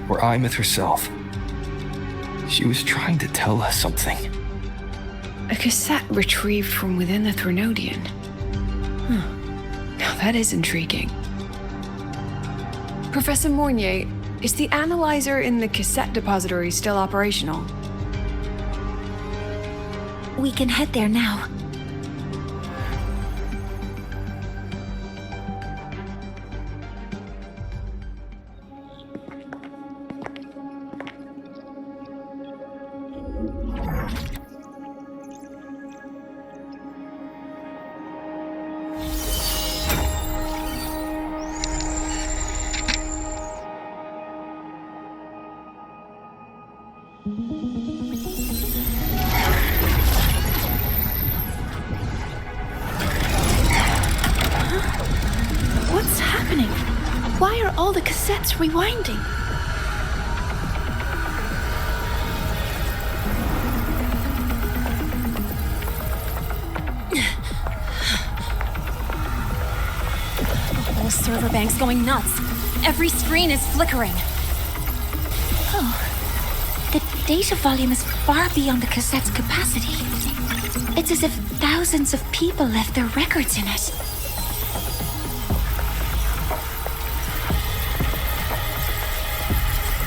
or Imith herself, she was trying to tell us something. A cassette retrieved from within the Threnodian. Now that is intriguing. Professor Mournier, is the analyzer in the cassette depository still operational? We can head there now. What's happening? Why are all the cassettes rewinding? The whole server bank's going nuts. Every screen is flickering. Oh, the data volume is far beyond the cassette's capacity. It's as if thousands of people left their records in it.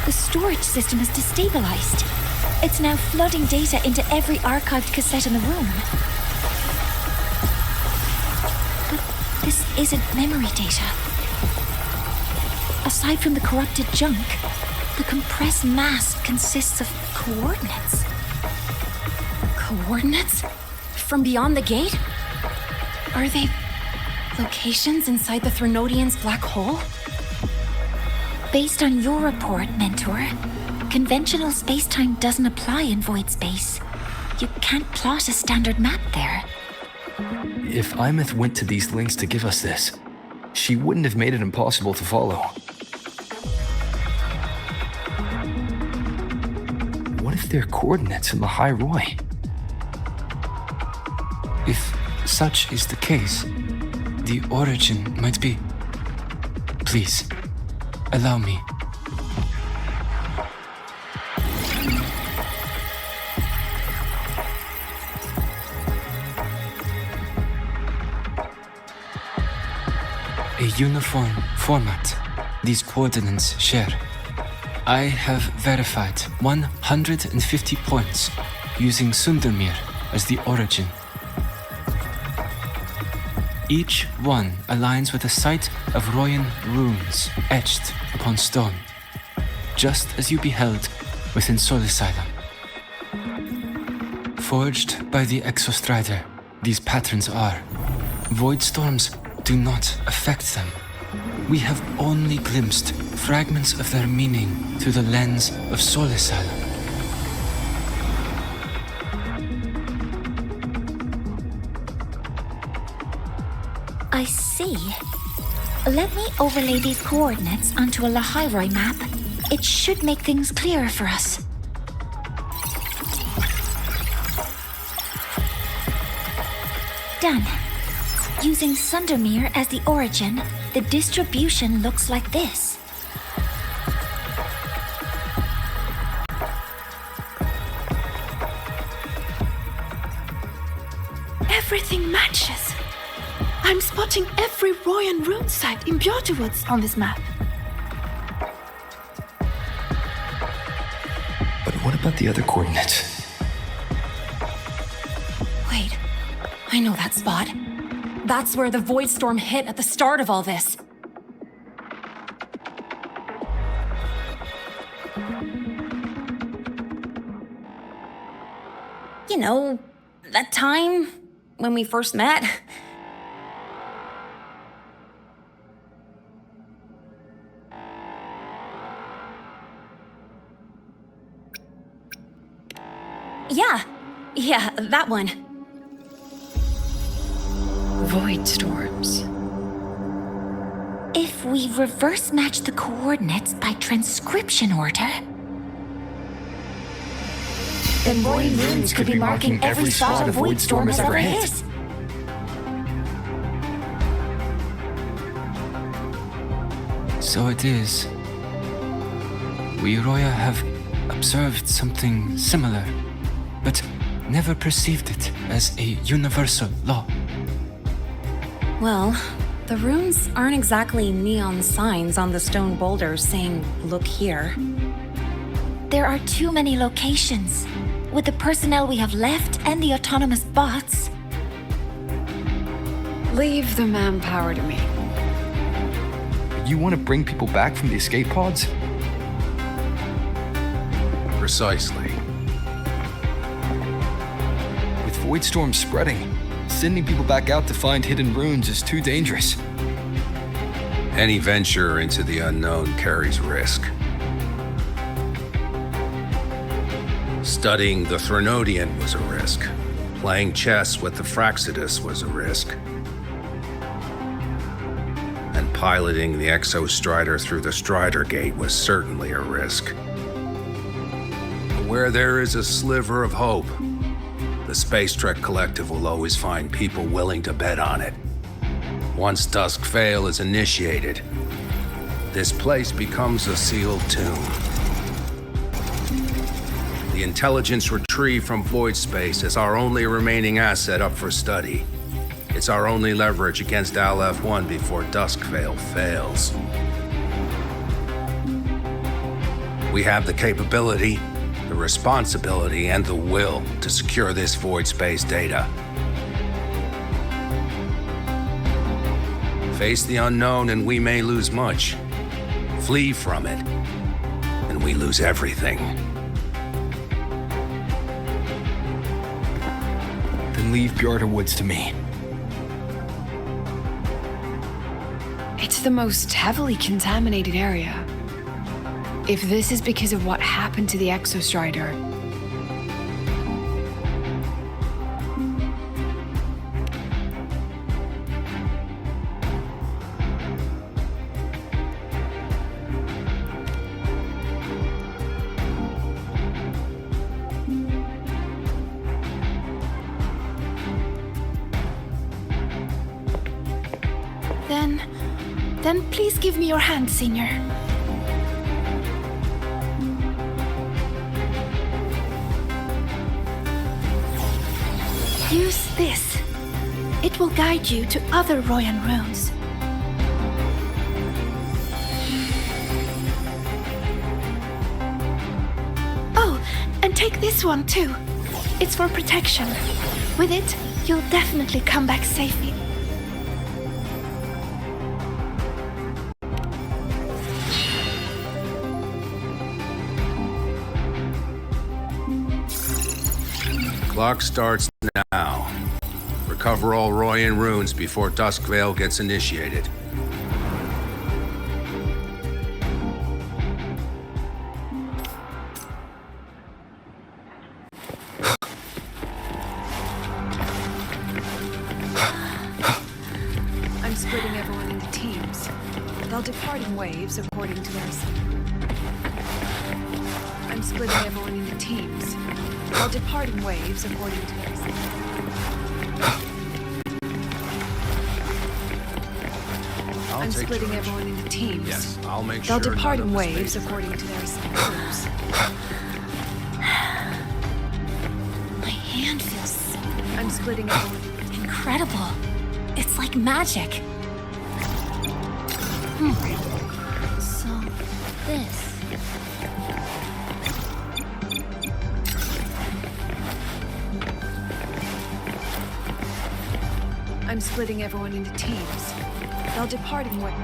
The storage system is destabilized. It's now flooding data into every archived cassette in the room. But this isn't memory data. Aside from the corrupted junk, the compressed mass consists of coordinates. Coordinates? From beyond the gate? Are they locations inside the Threnodian's black hole? Based on your report, Mentor, conventional space-time doesn't apply in void space. You can't plot a standard map there. If Imeth went to these links to give us this, she wouldn't have made it impossible to follow. What if they're coordinates in the High Roy? If such is the case, the origin might be... Please, allow me. A uniform format these coordinates share. I have verified 150 points using Sundermere as the origin. Each one aligns with a site of Royan runes etched upon stone, just as you beheld within Solisila. Forged by the Exostrider, these patterns are. Void storms do not affect them. We have only glimpsed fragments of their meaning through the lens of Solisila. I see. Let me overlay these coordinates onto a Lahairoi map. It should make things clearer for us. Done. Using Sundermere as the origin, the distribution looks like this. Everything matches. I'm spotting every Royan rune site in Bjortewoods on this map. But what about the other coordinates? Wait, I know that spot. That's where the void storm hit at the start of all this. You know, that time when we first met. Yeah, that one. Void storms. If we reverse match the coordinates by transcription order, then Royan runes could be marking every spot a void storm has ever hit. So it is. We Roya have observed something similar, but never perceived it as a universal law. Well, the runes aren't exactly neon signs on the stone boulders saying, "Look here." There are too many locations. With the personnel we have left and the autonomous bots. Leave the manpower to me. You want to bring people back from the escape pods? Precisely. With void storms spreading, sending people back out to find hidden runes is too dangerous. Any venture into the unknown carries risk. Studying the Threnodian was a risk. Playing chess with the Fraxidus was a risk. And piloting the Exostrider through the Strider Gate was certainly a risk. But where there is a sliver of hope, the Space Trek Collective will always find people willing to bet on it. Once Dusk Vale is initiated, this place becomes a sealed tomb. The intelligence retrieved from void space is our only remaining asset up for study. It's our only leverage against Aleph-1 before Dusk Vale fails. We have the capability, the responsibility, and the will to secure this void space data. Face the unknown and we may lose much. Flee from it, and we lose everything. Then leave Bjarta Woods to me. It's the most heavily contaminated area. If this is because of what happened to the Exostrider, Then please give me your hand, Senior. Use this. It will guide you to other Royan runes. Oh, and take this one too. It's for protection. With it, you'll definitely come back safely. Clock starts now. Recover all Royan runes before Dusk Vale gets initiated. I'm splitting everyone into teams. They'll depart in waves according to their I'm splitting everyone into teams. They'll depart in waves according to their I'm splitting everyone into teams. Yes, I'll make They'll sure depart none in of the waves space according to their groups. My hand feels I'm splitting everyone. incredible. It's like magic. So, this. I'm splitting everyone into teams. They'll depart in waves.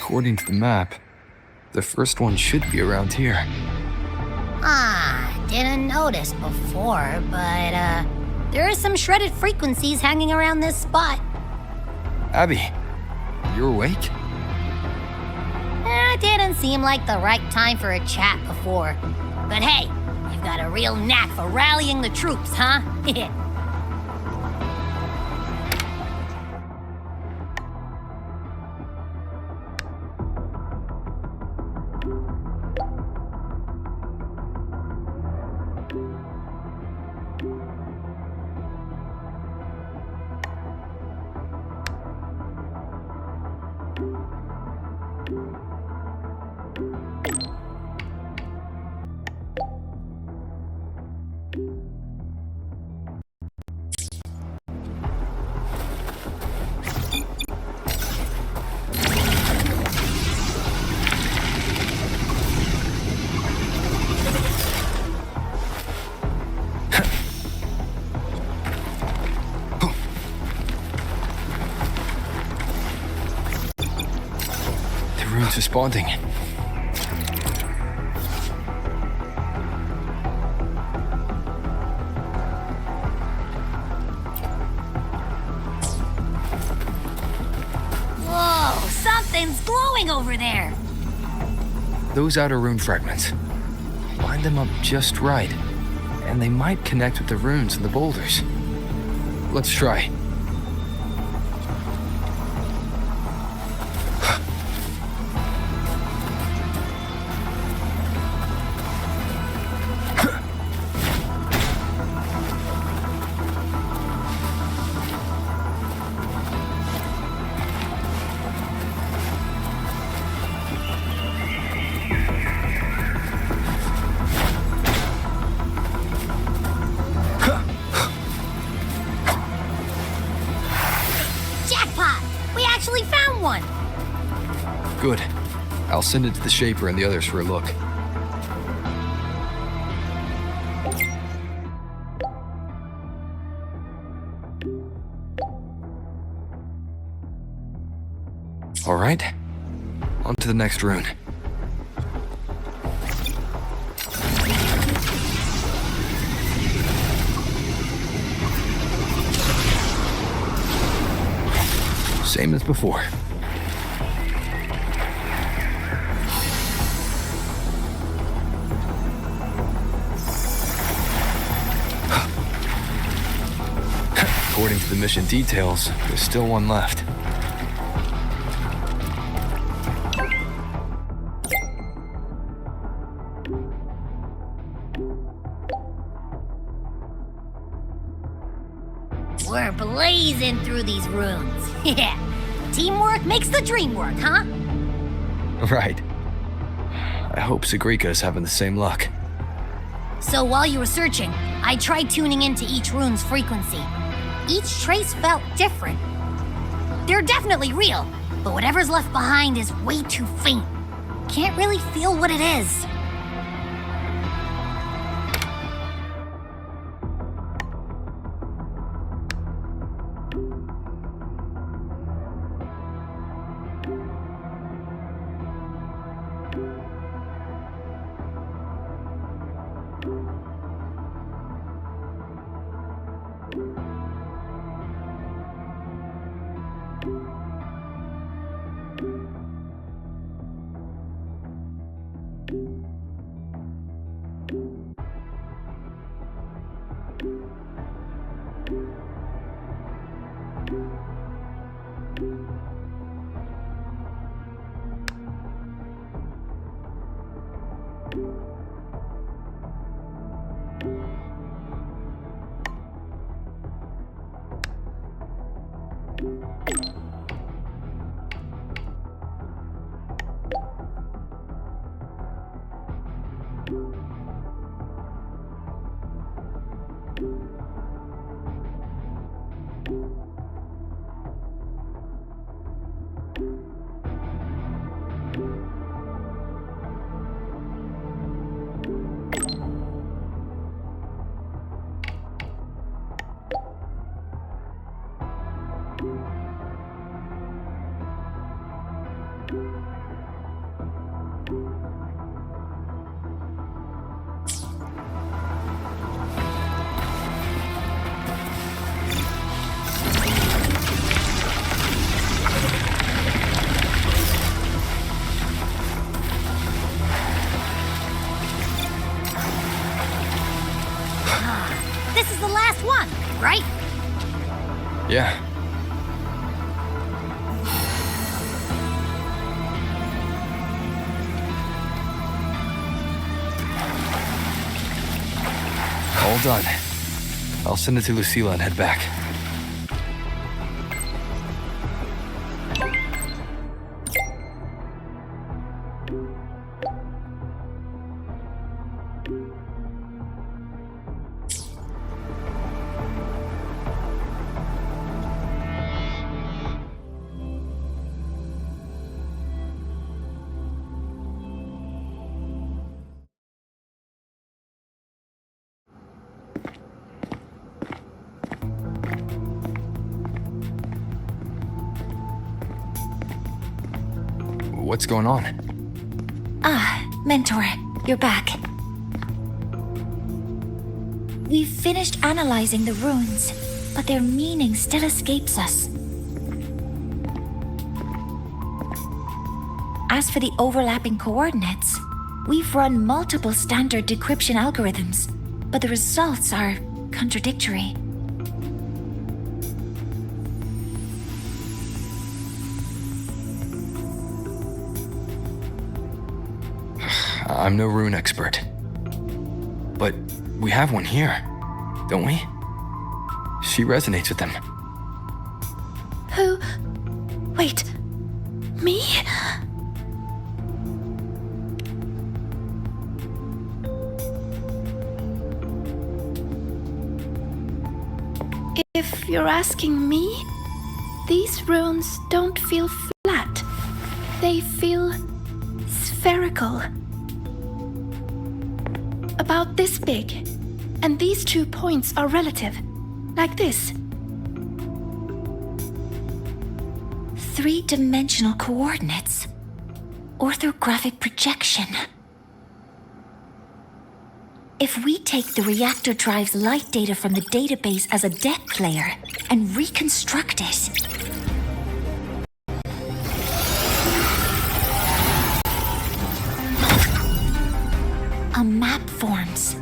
According to the map, the first one should be around here. Didn't notice before, but, there are some shredded frequencies hanging around this spot. Abby, you awake? Didn't seem like the right time for a chat before. But hey, you've got a real knack for rallying the troops, huh? Responding. Whoa, something's glowing over there. Those outer rune fragments. Line them up just right, and they might connect with the runes and the boulders. Let's try. Good. I'll send it to the Shaper and the others for a look. All right. On to the next rune. Same as before. According to the mission details, there's still one left. We're blazing through these runes. Yeah. Teamwork makes the dream work, huh? Right. I hope Sigrika is having the same luck. So while you were searching, I tried tuning into each rune's frequency. Each trace felt different. They're definitely real, but whatever's left behind is way too faint. Can't really feel what it is. right? Yeah. All done. I'll send it to Lucilla and head back. What's going on? Ah, Mentor, you're back. We've finished analyzing the runes, but their meaning still escapes us. As for the overlapping coordinates, we've run multiple standard decryption algorithms, but the results are contradictory. I'm no rune expert. But we have one here, don't we? She resonates with them. Who? Wait. Me? If you're asking me, these runes don't feel flat. They feel spherical. About this big. And these 2 points are relative. Like this. 3-dimensional coordinates. Orthographic projection. If we take the reactor drive's light data from the database as a depth layer and reconstruct it, a map forms.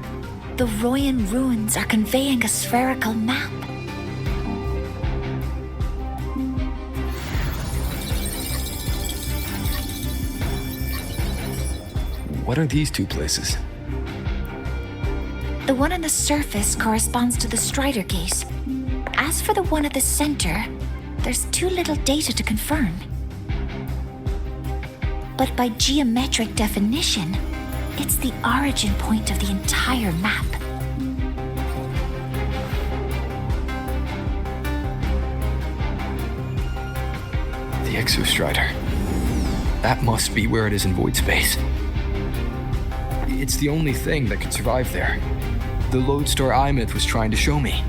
The Royan runes are conveying a spherical map. What are these 2 places? The one on the surface corresponds to the Strider Gate. As for the one at the center, there's too little data to confirm. But by geometric definition, it's the origin point of the entire map. The Exostrider. That must be where it is in void space. It's the only thing that could survive there. The lodestar Imyth was trying to show me.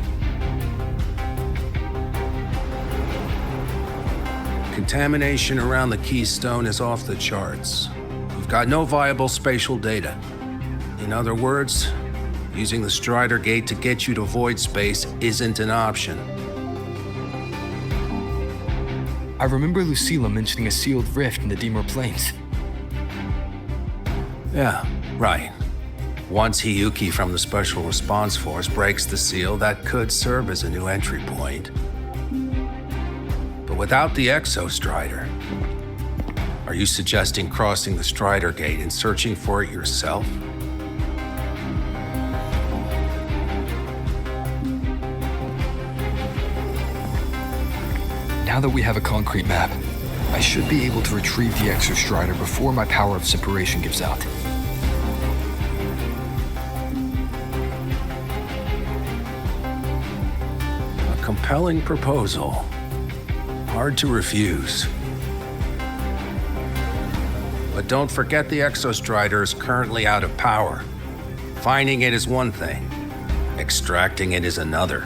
Contamination around the keystone is off the charts. We've got no viable spatial data. In other words, using the Strider Gate to get you to void space isn't an option. I remember Lucilla mentioning a sealed rift in the Dimmer Plains. Yeah, right. Once Hiyuki from the Special Response Force breaks the seal, that could serve as a new entry point. But without the Exostrider, are you suggesting crossing the Strider Gate and searching for it yourself? Now that we have a concrete map, I should be able to retrieve the Exostrider before my power of separation gives out. A compelling proposal. Hard to refuse. But don't forget the Exostrider is currently out of power. Finding it is one thing. Extracting it is another.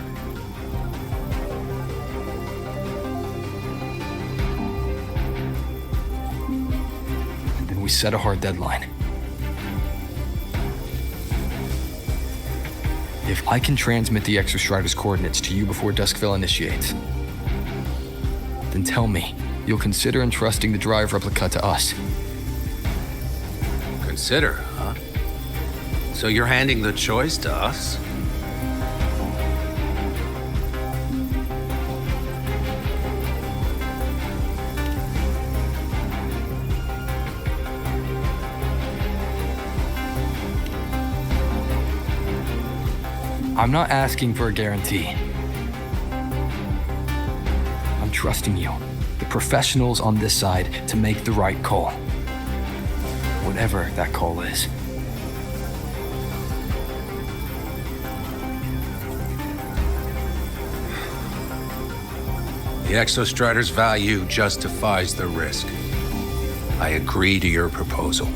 Then we set a hard deadline. If I can transmit the Exostrider's coordinates to you before Duskville initiates, then tell me you'll consider entrusting the drive replica to us. Consider, huh? So you're handing the choice to us? I'm not asking for a guarantee. I'm trusting you, the professionals on this side, to make the right call. Whatever that call is. The Exostrider's value justifies the risk. I agree to your proposal.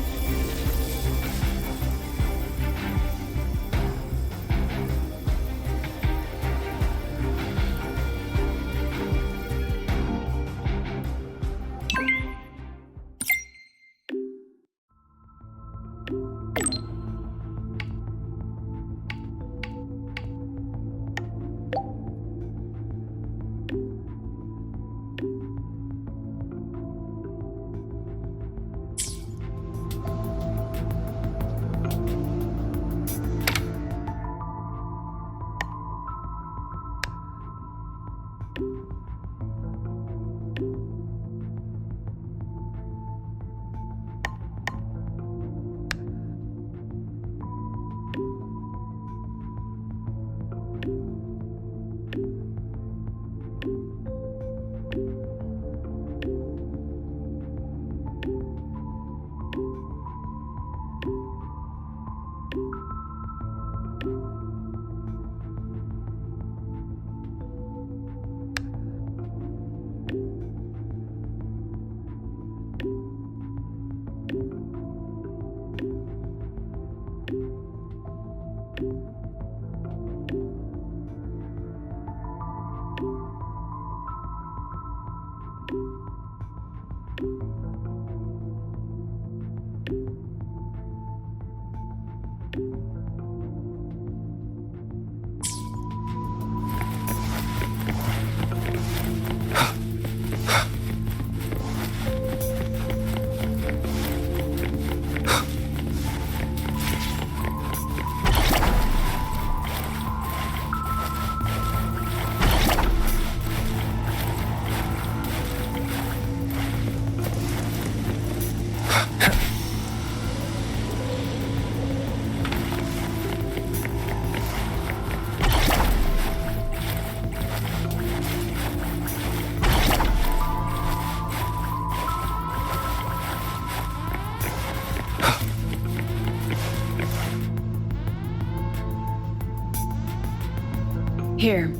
Here,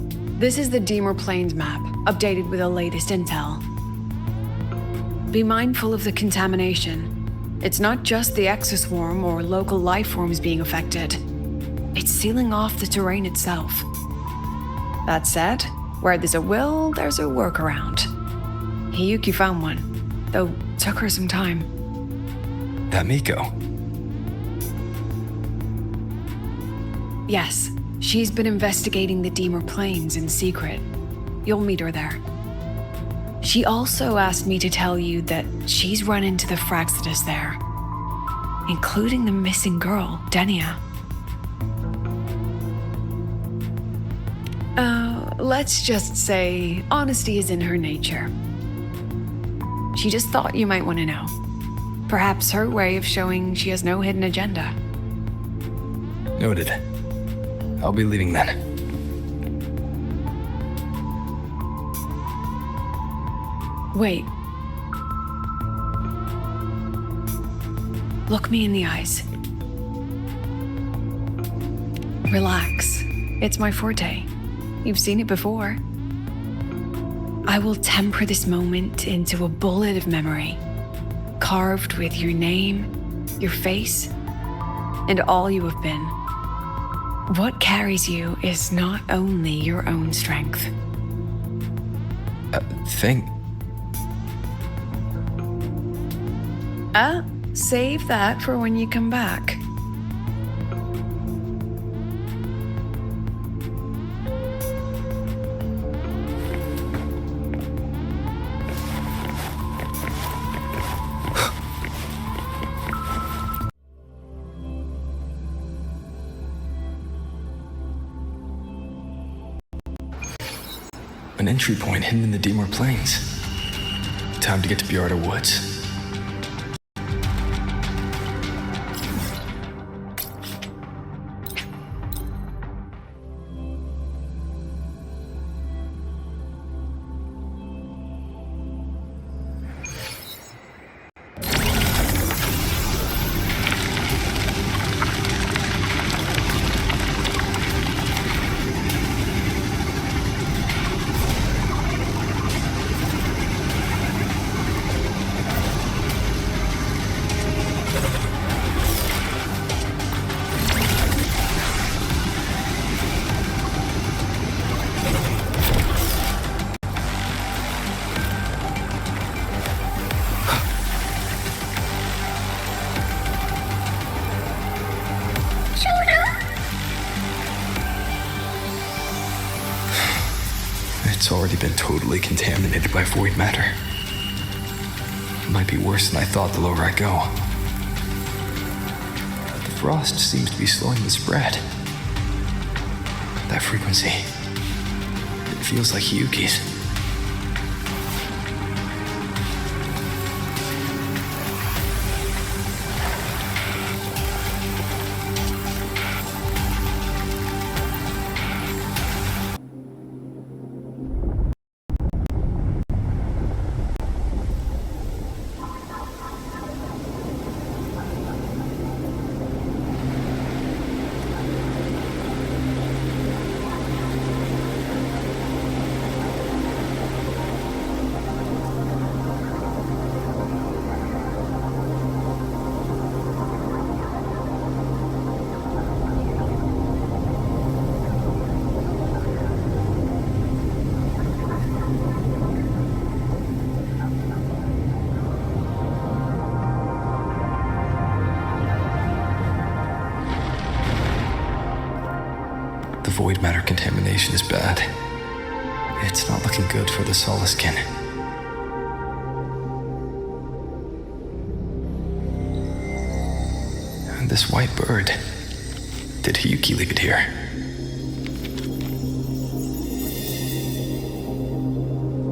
this is the Deemer Plains map, updated with the latest intel. Be mindful of the contamination. It's not just the exoswarm or local life forms being affected. It's sealing off the terrain itself. That said, where there's a will, there's a workaround. Hiyuki found one, though took her some time. That Miko. Yes, she's been investigating the Deemer Plains in secret. You'll meet her there. She also asked me to tell you that she's run into the Fraxidus there, including the missing girl, Denia. Let's just say honesty is in her nature. She just thought you might want to know. Perhaps her way of showing she has no hidden agenda. Noted. I'll be leaving then. Wait. Look me in the eyes. Relax. It's my forte. You've seen it before. I will temper this moment into a bullet of memory, carved with your name, your face, and all you have been. What carries you is not only your own strength. Save that for when you come back. An entry point hidden in the Deemer Plains. Time to get to Bjarta Woods. It's already been totally contaminated by void matter. It might be worse than I thought the lower I go. The frost seems to be slowing the spread. That frequency, it feels like Hiyuki's. The void matter contamination is bad. It's not looking good for the Soliskin. And this white bird. Did Hiyuki leave it here?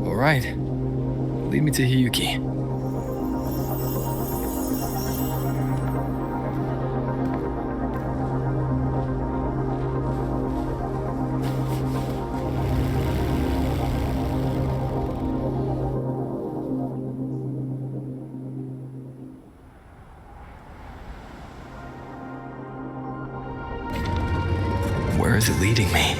All right. Lead me to Hiyuki. Where is it leading me?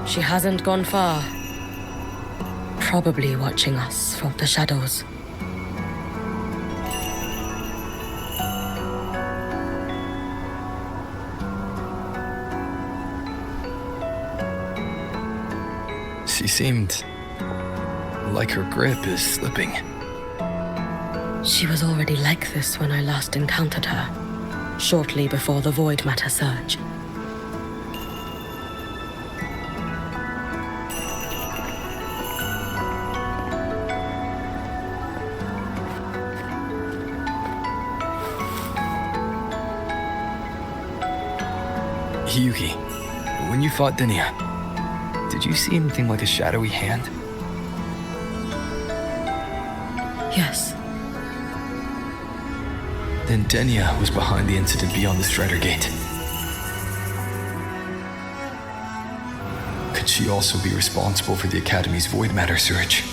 She hasn't gone far. Probably watching us from the shadows. She seemed like her grip is slipping. She was already like this when I last encountered her, shortly before the void matter surge. Hiyuki, when you fought Denia, did you see anything like a shadowy hand? Yes. Then Denia was behind the incident beyond the Strider Gate. Could she also be responsible for the Academy's void matter surge?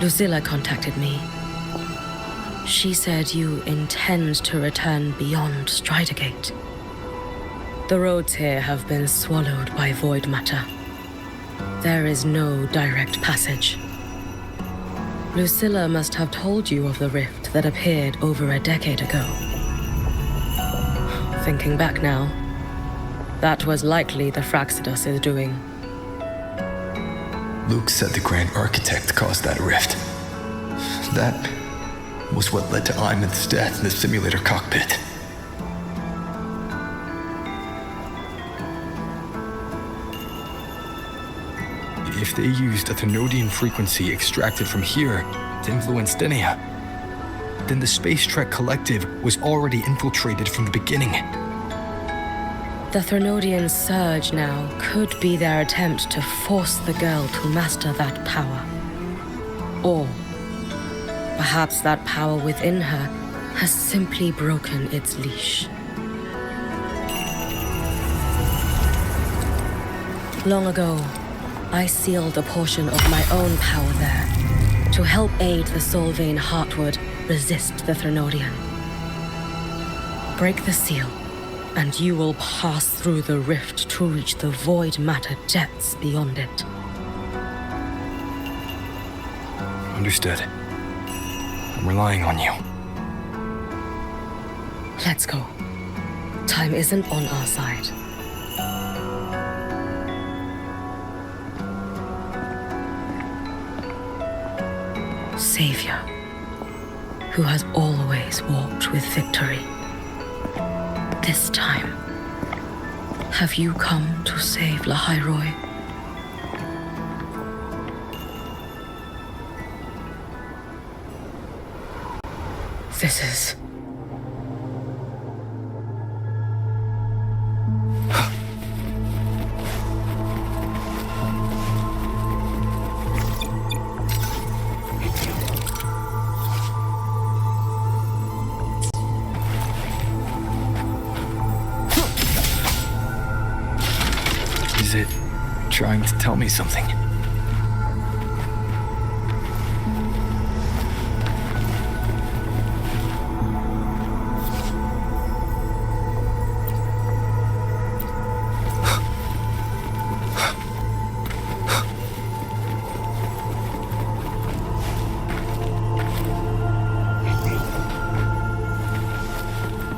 Lucilla contacted me. She said you intend to return beyond Strider Gate. The roads here have been swallowed by void matter. There is no direct passage. Lucilla must have told you of the rift that appeared over a decade ago. Thinking back now, that was likely the Fraxidus' doing. Luke said the Grand Architect caused that rift. That was what led to Iman's death in the simulator cockpit. If they used a Thenodian frequency extracted from here to influence Denia, then the Space Trek Collective was already infiltrated from the beginning. The Thenodian surge now could be their attempt to force the girl to master that power. Or perhaps that power within her has simply broken its leash. Long ago, I sealed a portion of my own power there to help aid the Solvane Heartwood resist the Thenodian. Break the seal, and you will pass through the rift to reach the void matter depths beyond it. Understood. I'm relying on you. Let's go. Time isn't on our side. Savior, who has always walked with victory. This time, have you come to save Lahairoi? This is... Is it trying to tell me something?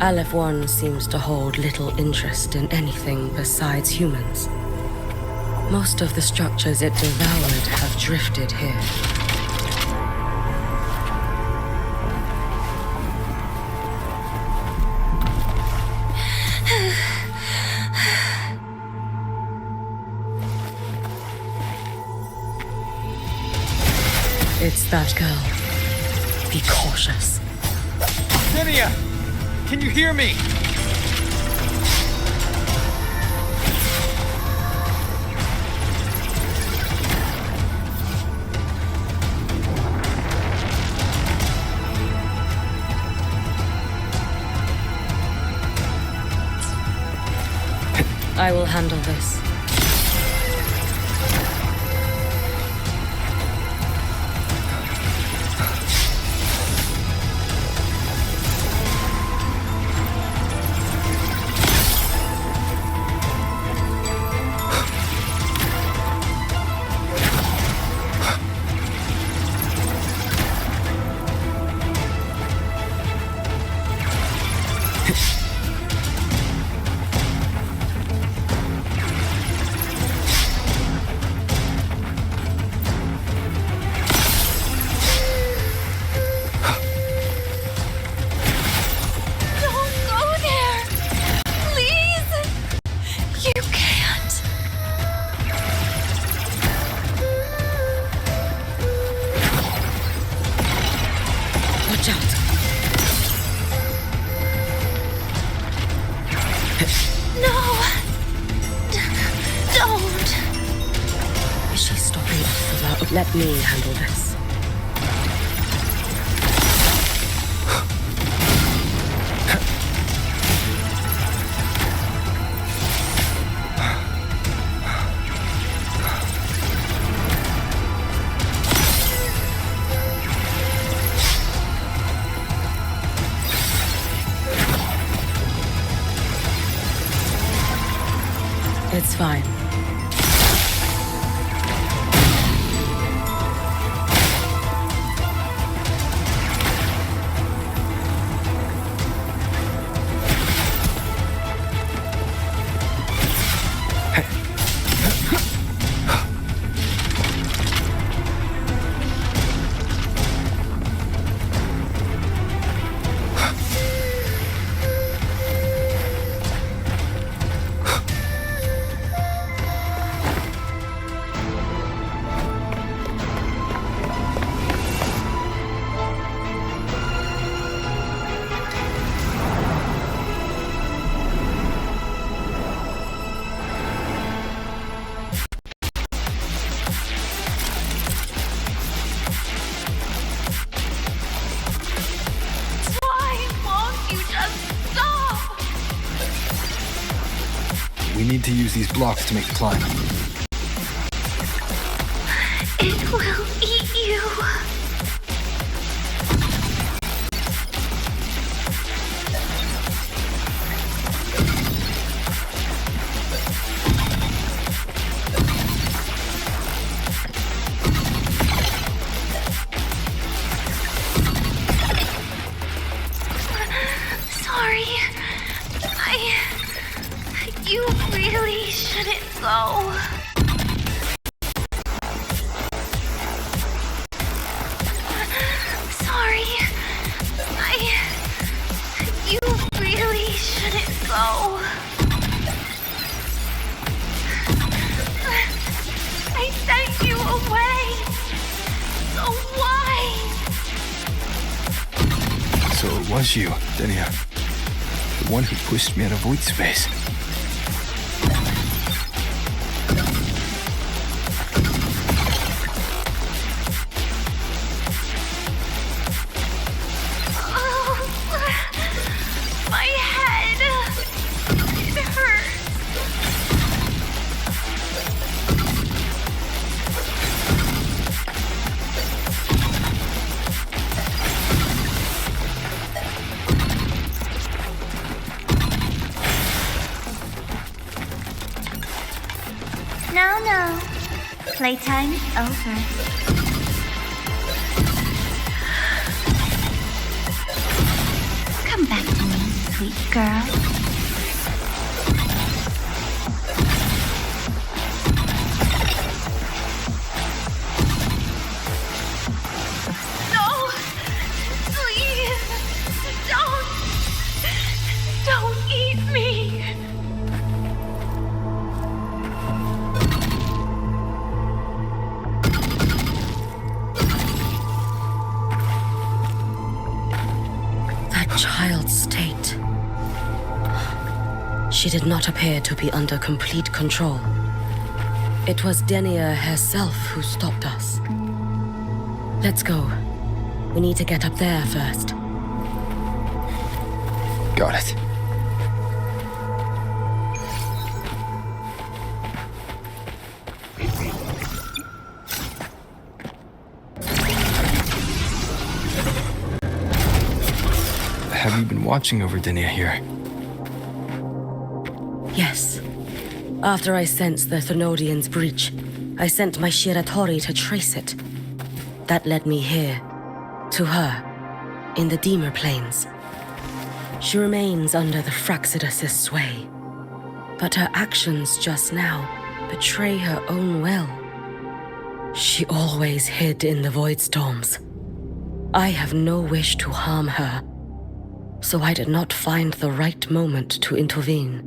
Aleph 1 seems to hold little interest in anything besides humans. Most of the structures it devoured have drifted here. It's that girl. Be cautious. Denia! Can you hear me? I will handle this. Let me handle this. It's fine. need to use these blocks to make the climb. It will eat you. Sorry. You really shouldn't go. Sorry. You really shouldn't go. I sent you away. So why? So it was you, Denia. The one who pushed me out of void space. My head. It hurts. No. Playtime is over. Come back to me, sweet girl. No! Please! Don't eat me! Child's state. She did not appear to be under complete control. It was Denia herself who stopped us. Let's go. We need to get up there first. Got it. Have you been watching over Denia here? Yes. After I sensed the Thenodian's breach, I sent my Shiratori to trace it. That led me here, to her, in the Deemer Plains. She remains under the Fraxidus' sway, but her actions just now betray her own will. She always hid in the void storms. I have no wish to harm her, so I did not find the right moment to intervene.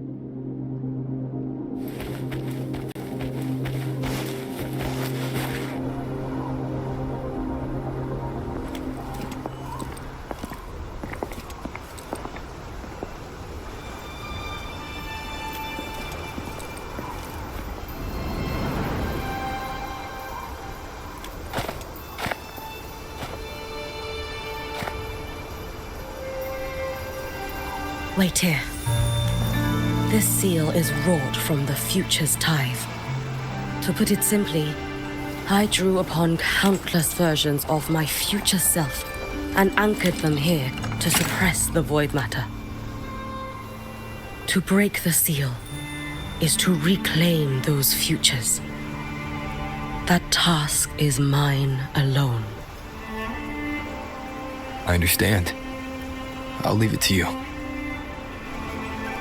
Wait here. This seal is wrought from the future's tithe. To put it simply, I drew upon countless versions of my future self and anchored them here to suppress the void matter. To break the seal is to reclaim those futures. That task is mine alone. I understand. I'll leave it to you.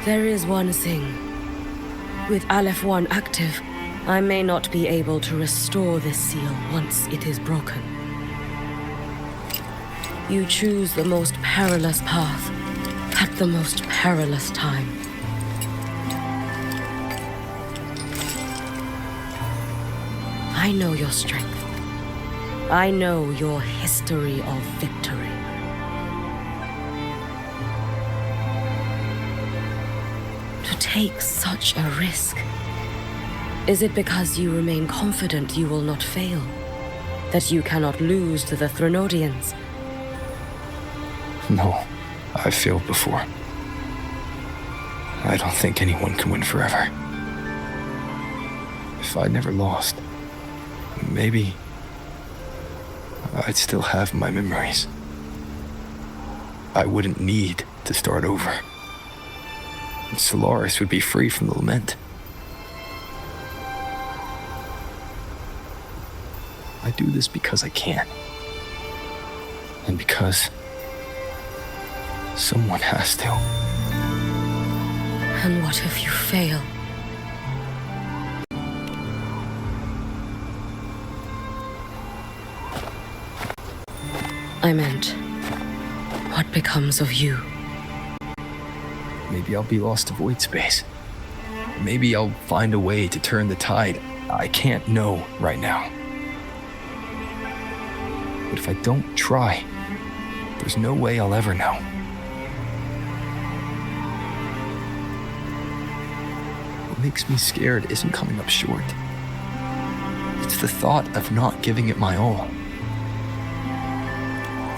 There is one thing. With Aleph 1 active, I may not be able to restore this seal once it is broken. You choose the most perilous path at the most perilous time. I know your strength. I know your history of victory. To take such a risk? Is it because you remain confident you will not fail? That you cannot lose to the Thenodians? No, I've failed before. I don't think anyone can win forever. If I'd never lost, maybe I'd still have my memories. I wouldn't need to start over. Solaris would be free from the lament. I do this because I can. And because someone has to. And what if you fail? I meant, what becomes of you? Maybe I'll be lost to void space. Maybe I'll find a way to turn the tide. I can't know right now. But if I don't try, there's no way I'll ever know. What makes me scared isn't coming up short. It's the thought of not giving it my all.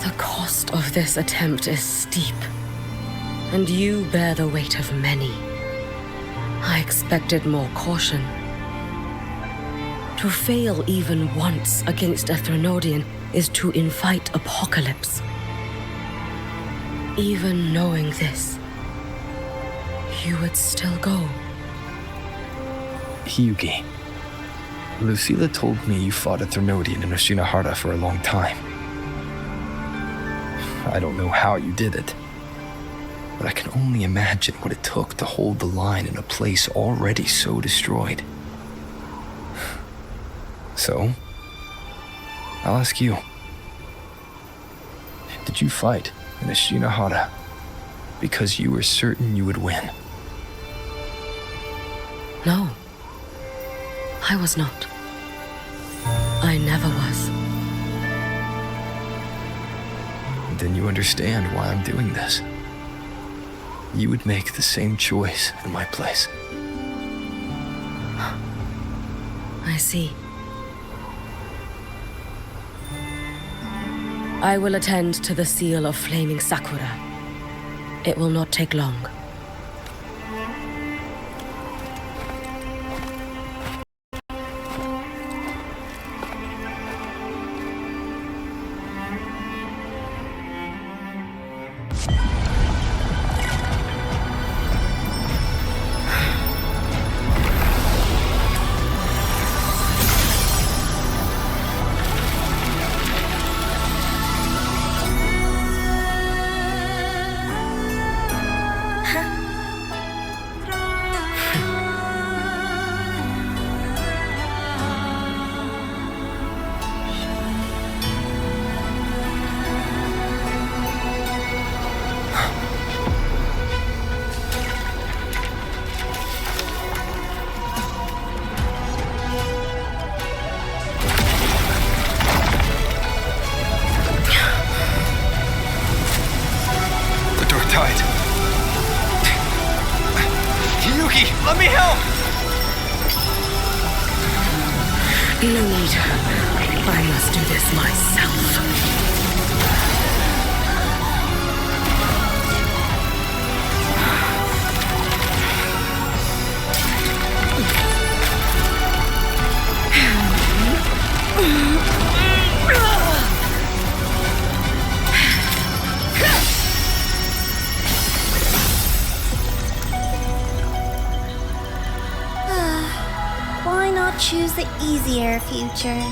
The cost of this attempt is steep, and you bear the weight of many. I expected more caution. To fail even once against a Threnodian is to invite apocalypse. Even knowing this, you would still go. Hyugi, Lucilla told me you fought a Threnodian in Oshinahara for a long time. I don't know how you did it, but I can only imagine what it took to hold the line in a place already so destroyed. So, I'll ask you. Did you fight in Oshinahara because you were certain you would win? No, I was not. I never was. Then you understand why I'm doing this. You would make the same choice in my place. I see. I will attend to the seal of flaming Sakura. It will not take long. Let me help! No need. I must do this myself. Why not choose the easier future?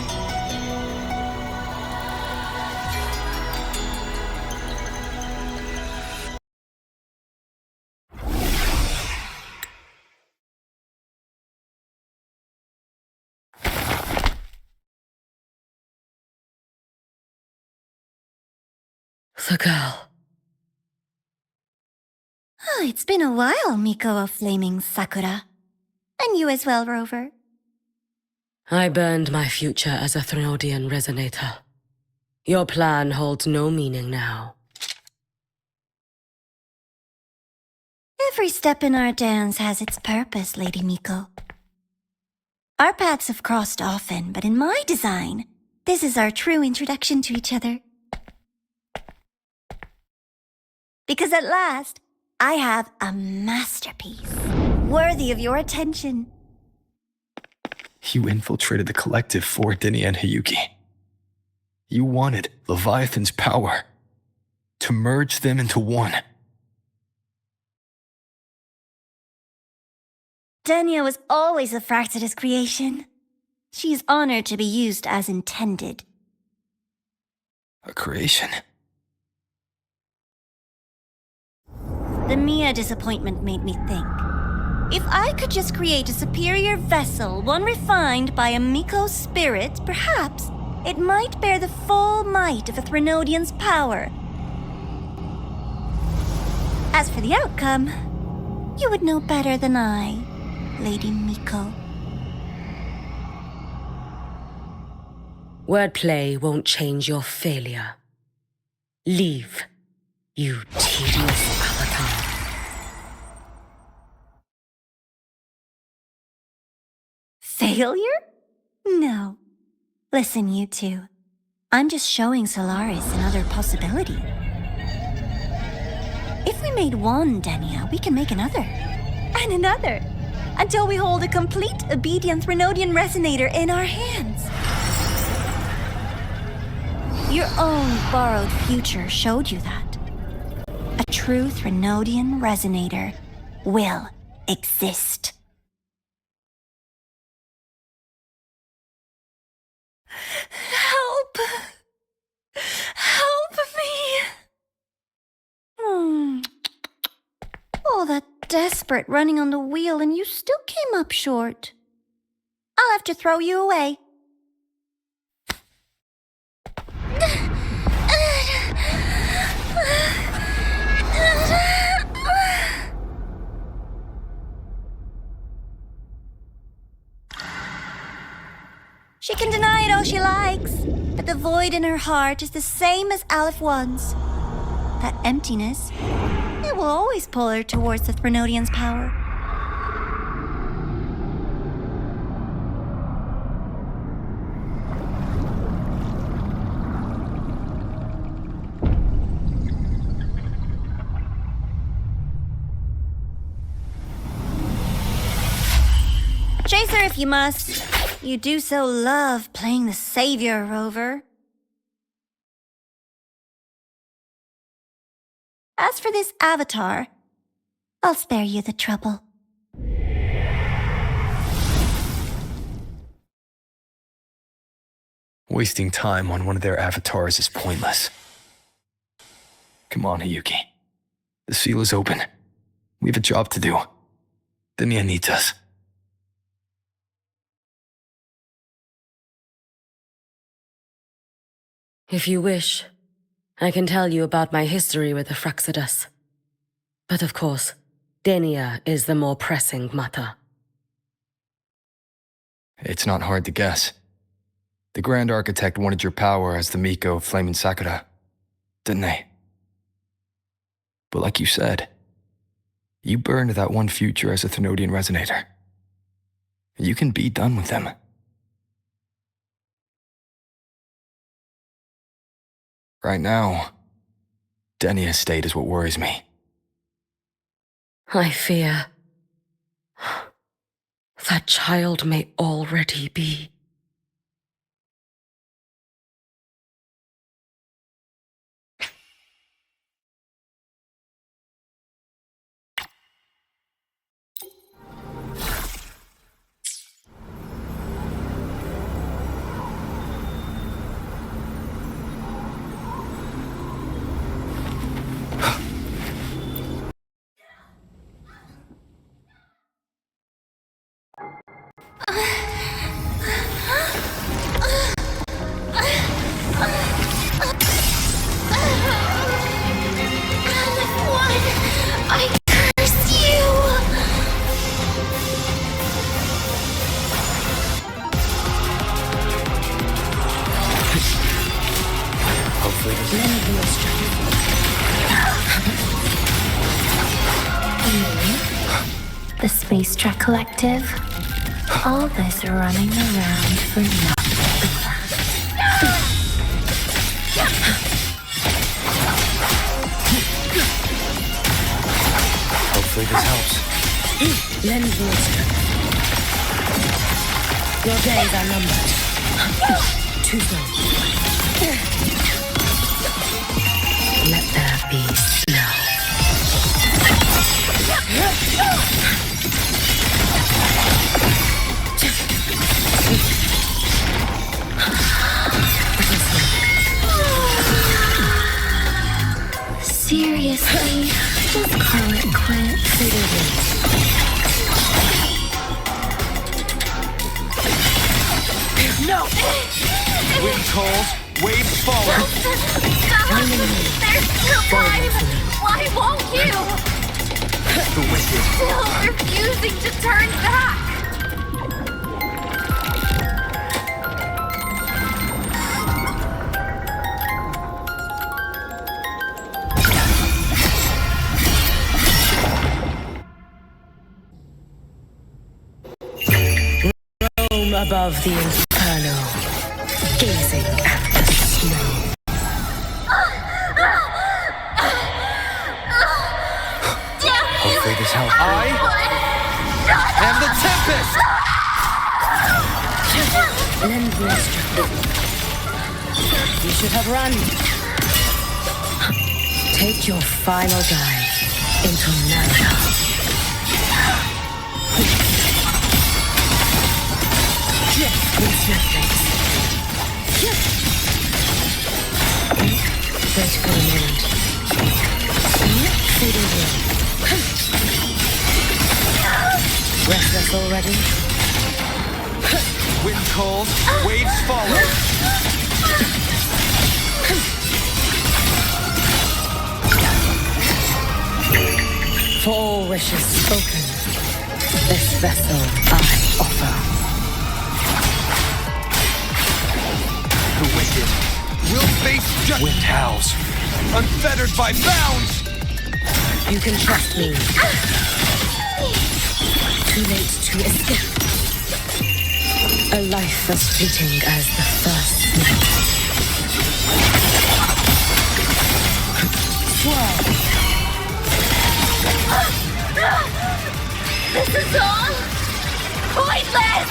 The girl. Oh, it's been a while, Miko of Flaming Sakura. And you as well, Rover. I burned my future as a Threnodian resonator. Your plan holds no meaning now. Every step in our dance has its purpose, Lady Miko. Our paths have crossed often, but in my design, this is our true introduction to each other. Because at last, I have a masterpiece, worthy of your attention. You infiltrated the collective for Dini and Hiyuki. You wanted Leviathan's power to merge them into one. Denia was always a Fractidus creation. She's honored to be used as intended. A creation? The Mia disappointment made me think. If I could just create a superior vessel, one refined by a Miko's spirit, perhaps it might bear the full might of a Threnodian's power. As for the outcome, you would know better than I, Lady Miko. Wordplay won't change your failure. Leave, you tedious avatar. Failure? No. Listen, you two. I'm just showing Solaris another possibility. If we made one Denia, we can make another. And another. Until we hold a complete obedient Threnodian resonator in our hands. Your own borrowed future showed you that. A true Threnodian resonator will exist. Help! Help me! All that desperate running on the wheel and you still came up short. I'll have to throw you away. She can deny it all she likes, but the void in her heart is the same as Aleph One's. That emptiness, it will always pull her towards the Threnodian's power. Chase her if you must. You do so love playing the savior, Rover. As for this avatar, I'll spare you the trouble. Wasting time on one of their avatars is pointless. Come on, Hiyuki. The seal is open. We have a job to do. Denia needs us. If you wish, I can tell you about my history with the Fractidus. But of course, Denia is the more pressing matter. It's not hard to guess. The Grand Architect wanted your power as the Miko of Flame and Sakura, didn't they? But like you said, you burned that one future as a Threnodian resonator. You can be done with them. Right now, Denia's state is what worries me. I fear that child may already be. The Space Trek Collective. All this running around for nothing. Hopefully this helps. Lend me a strength. Your days are numbered. Too slow. Let there be snow. Seriously, just call it quits. No! Wind calls, waves follow. There's still time! Why won't you? The wicked. Still refusing to turn back! Roam above the inferno, gazing at the snow. Hopefully this helps. I am the Tempest! Lend me a strength. You should have run. Take your final dive into Narada. Wait for a moment. Fading blue. Restless already? Wind calls, waves follow. For all wishes spoken, this vessel I offer. The wicked will face justice. Wind howls, unfettered by bounds. You can trust me. Too late to escape. A life as fleeting as the first snow. Swirl. This is all pointless!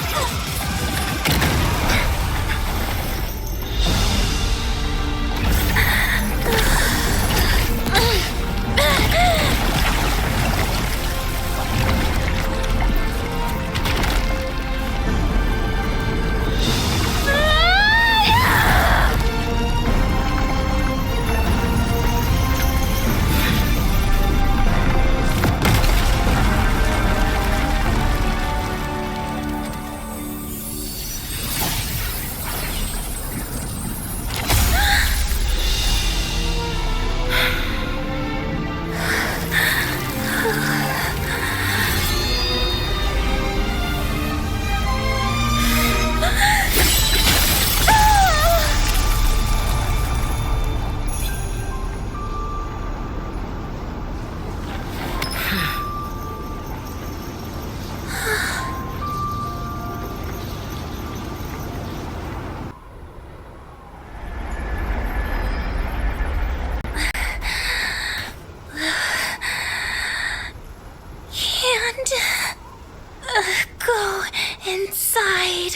Go inside.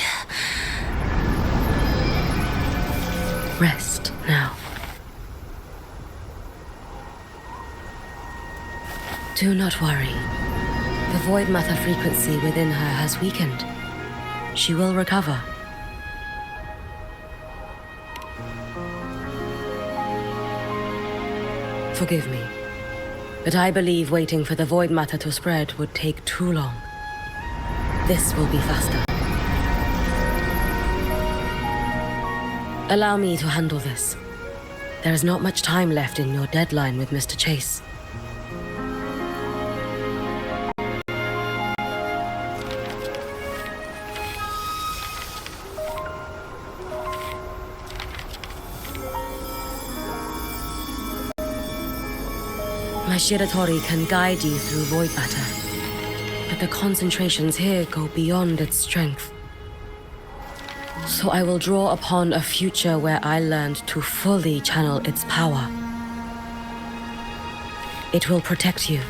Rest now. Do not worry. The void matter frequency within her has weakened. She will recover. Forgive me, but I believe waiting for the void matter to spread would take too long. This will be faster. Allow me to handle this. There is not much time left in your deadline with Mr. Chase. My Shiratori can guide you through void matter, but the concentrations here go beyond its strength. So I will draw upon a future where I learned to fully channel its power. It will protect you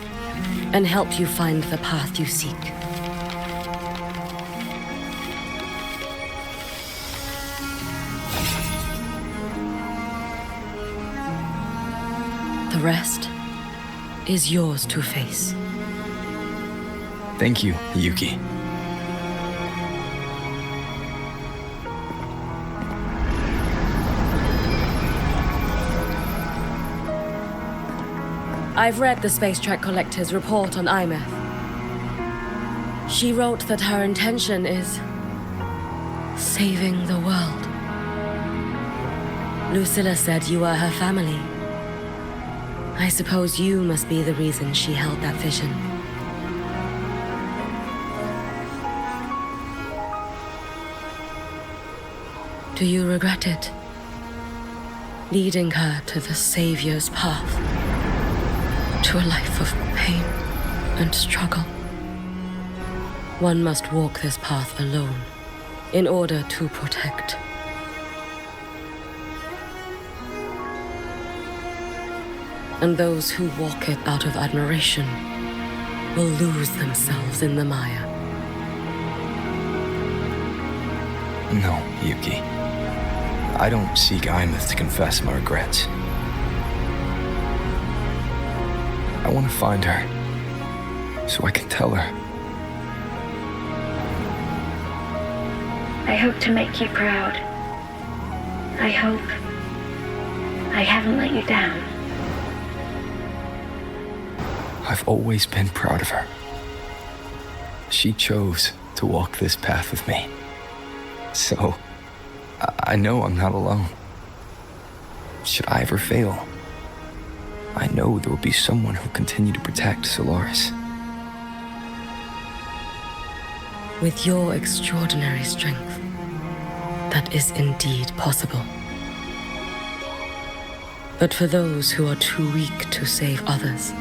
and help you find the path you seek. The rest is yours to face. Thank you, Yuki. I've read the Space Track Collector's report on Imeth. She wrote that her intention is saving the world. Lucilla said you are her family. I suppose you must be the reason she held that vision. Do you regret it? Leading her to the Savior's path? To a life of pain and struggle? One must walk this path alone in order to protect. And those who walk it out of admiration will lose themselves in the mire. No, Yuki. I don't seek Imeth to confess my regrets. I want to find her, so I can tell her. I hope to make you proud. I hope I haven't let you down. I've always been proud of her. She chose to walk this path with me. So, I know I'm not alone. Should I ever fail, I know there will be someone who'll continue to protect Solaris. With your extraordinary strength, that is indeed possible. But for those who are too weak to save others,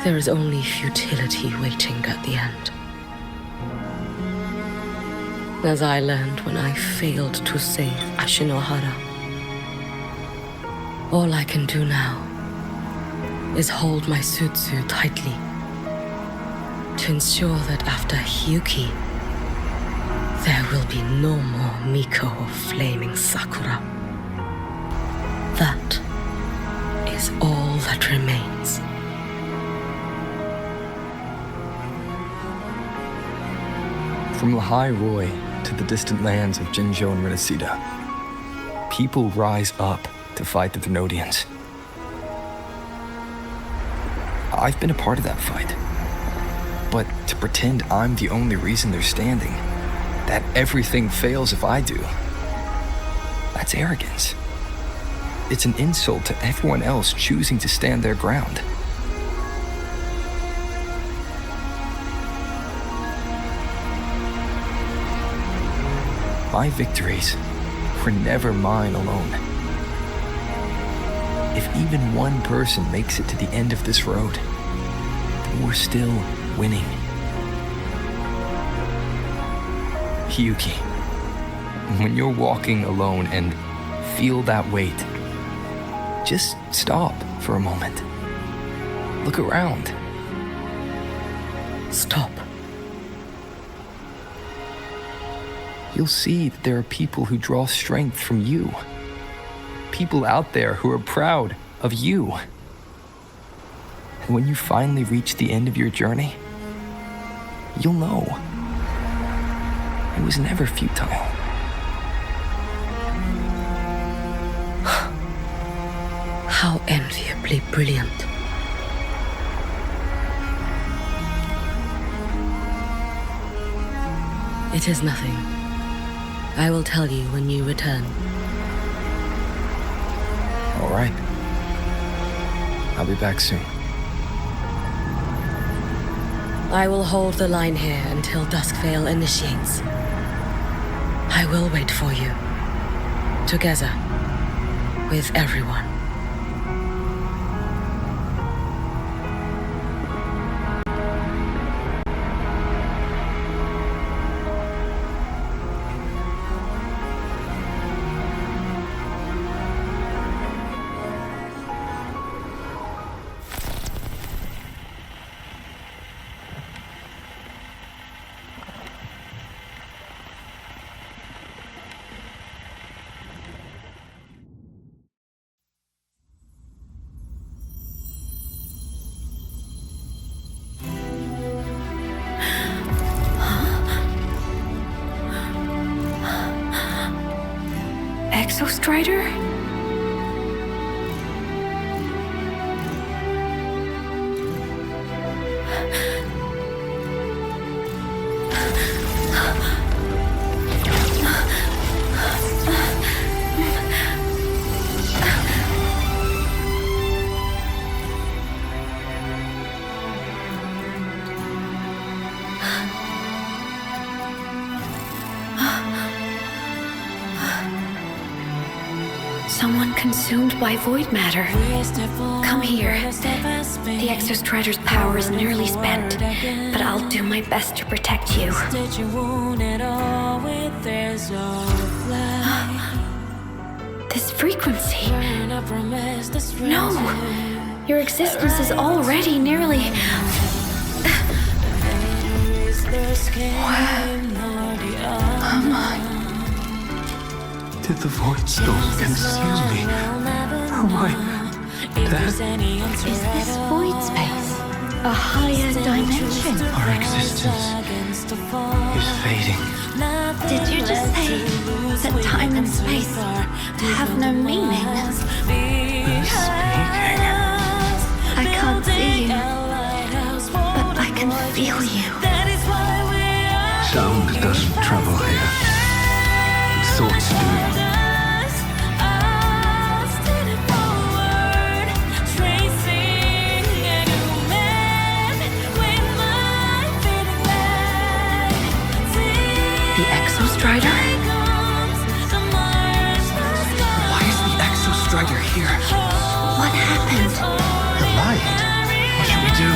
there is only futility waiting at the end. As I learned when I failed to save Ashinohara. All I can do now is hold my Sutsu tightly to ensure that after Hyuki, there will be no more Miko or flaming Sakura. That is all that remains. From Lahai Roy to the distant lands of Jinzhou and Renacida, people rise up to fight the Thenodians. I've been a part of that fight. But to pretend I'm the only reason they're standing, that everything fails if I do, that's arrogance. It's an insult to everyone else choosing to stand their ground. My victories were never mine alone. If even one person makes it to the end of this road, then we're still winning. Hyuki, when you're walking alone and feel that weight, just stop for a moment. Look around. Stop. You'll see that there are people who draw strength from you. People out there who are proud of you. And when you finally reach the end of your journey, you'll know it was never futile. How enviably brilliant. It is nothing. I will tell you when you return. All right. I'll be back soon. I will hold the line here until Duskvale initiates. I will wait for you. Together. With everyone. Exostrider? Someone consumed by void matter. Come here. The Exostrider's power is nearly spent, but I'll do my best to protect you. This frequency. No! Your existence is already nearly... Where am I? Did the void storm consume me? Am I dead? Is this void space a higher dimension? Our existence is fading. Did you just say that time and space have no meaning? Who's speaking? I can't see you, but I can feel you. Sound doesn't travel here. Thoughts do. The Exostrider? Why is the Exostrider here? What happened? The light. What should we do?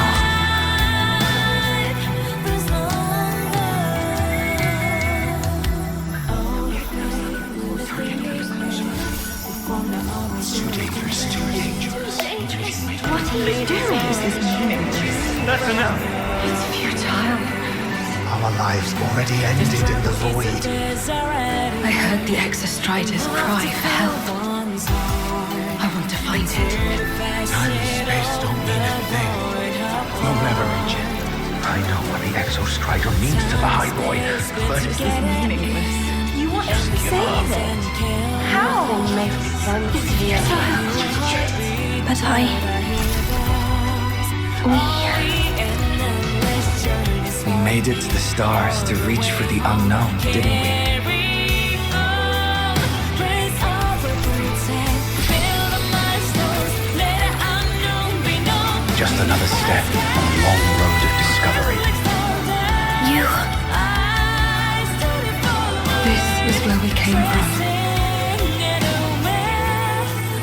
Too dangerous, too dangerous. What are you doing? This is meaningless. That's enough. It's futile. Our lives already ended in the void. I heard the Exostrider's cry for help. I want to find it. Time and space don't mean a thing. You'll never reach it. I know what the Exostrider means to the High Boy, but This is meaningless. You want to Just give save up. it? How? It's futile. But We made it to the stars to reach for the unknown, didn't we? Just another step on a long road of discovery. You. This is where we came from.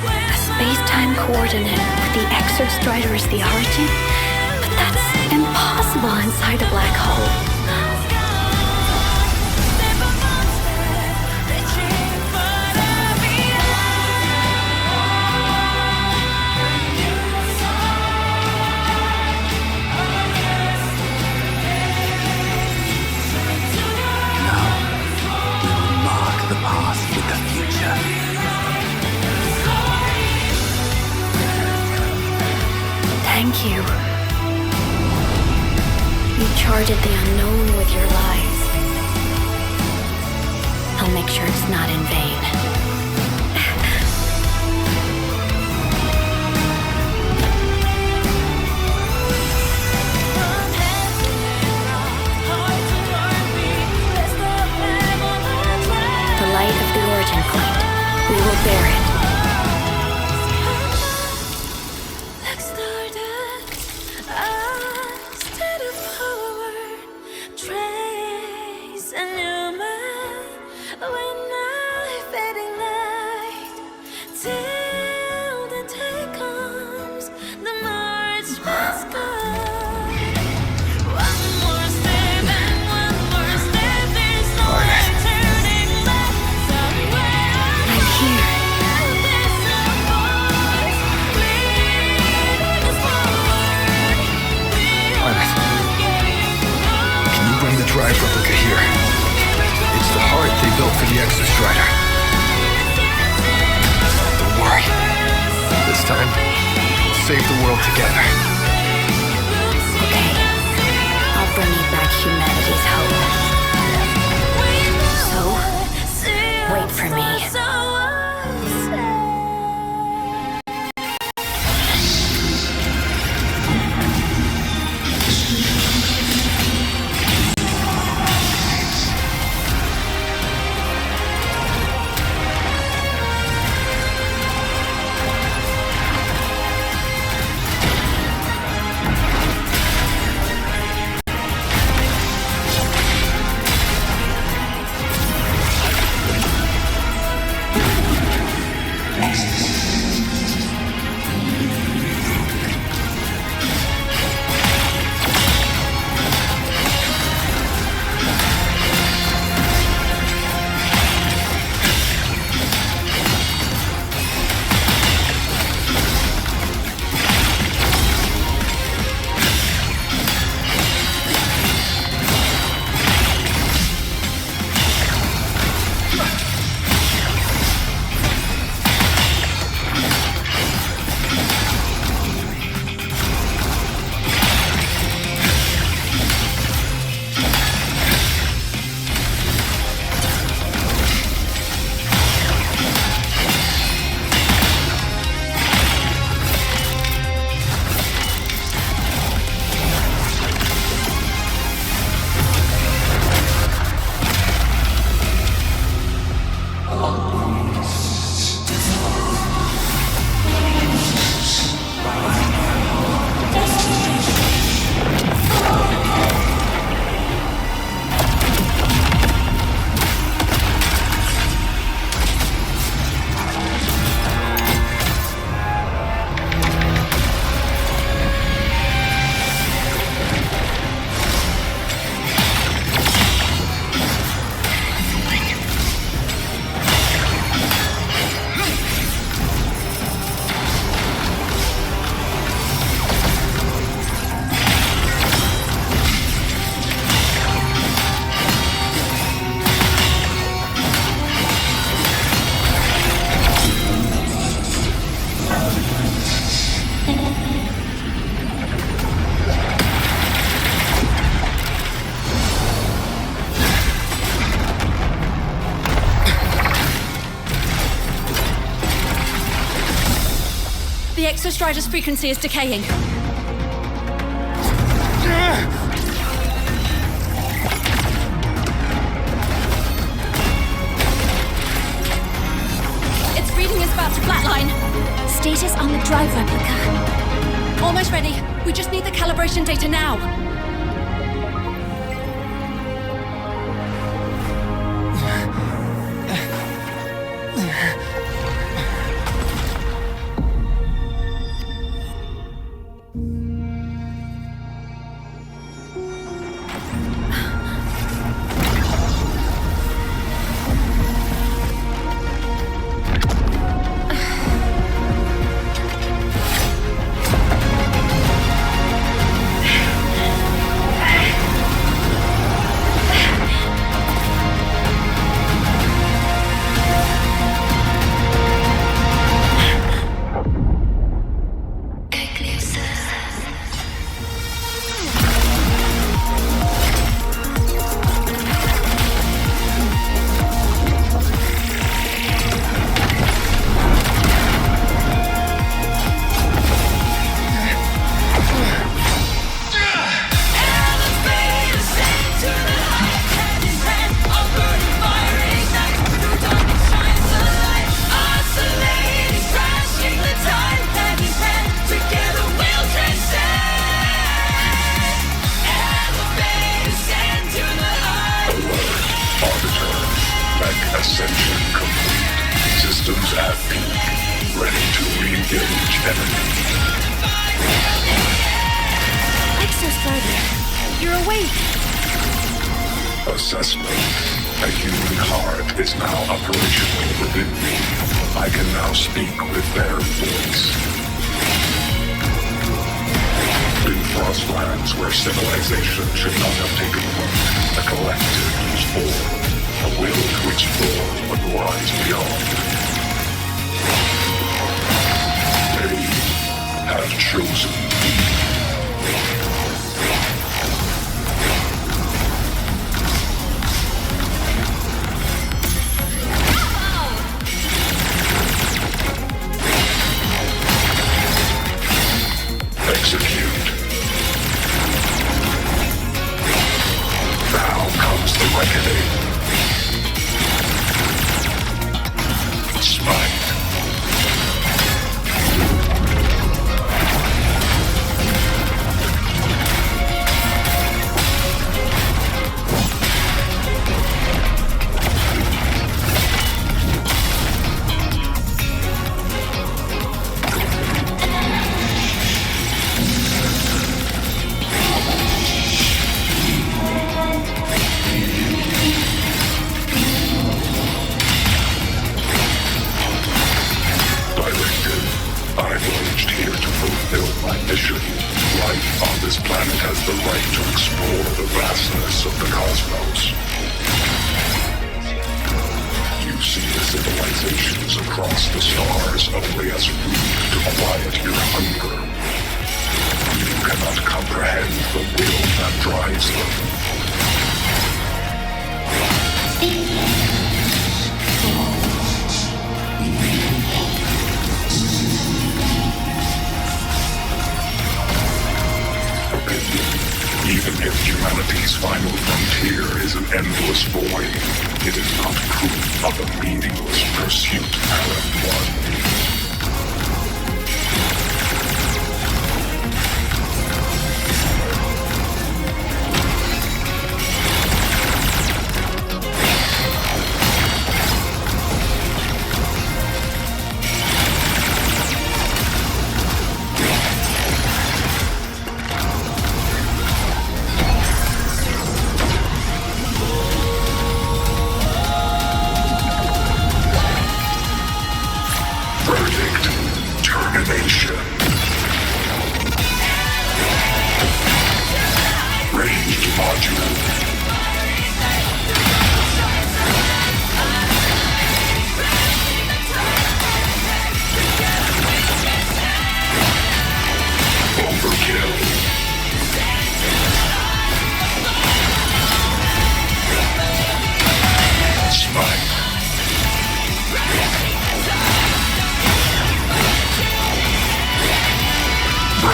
A space-time coordinate with the Exostrider as the origin? But that's impossible inside a black hole. The past with the future. Thank you. You charted the unknown with your lives. I'll make sure it's not in vain. The light of the origin point. We will bear it. Drive replica here. It's the heart they built for the Exostrider. Don't worry. This time, we'll save the world together. Okay. I'll bring you back humanity's hope. So, wait for me. Exostrider's frequency is decaying. Its reading is about to flatline. Status on the drive replica. Almost ready. We just need the calibration data now. Ascension complete. Systems at peak. Ready to re-engage enemy. Exostrider, you're awake. Assessment. A human heart is now operational within me. I can now speak with their voice. In Frostlands, where civilization should not have taken root, the collective was born. A will to explore what lies beyond. They have chosen me. Execute. Now comes the reckoning. Smite. Life on this planet has the right to explore the vastness of the cosmos. You see the civilizations across the stars only as food to quiet your hunger. You cannot comprehend the will that drives them. Even if humanity's final frontier is an endless void, it is not proof of a meaningless pursuit, Alan One.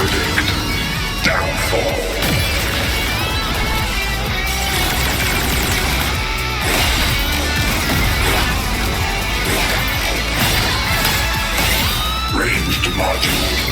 Verdict. Downfall. Ranged module.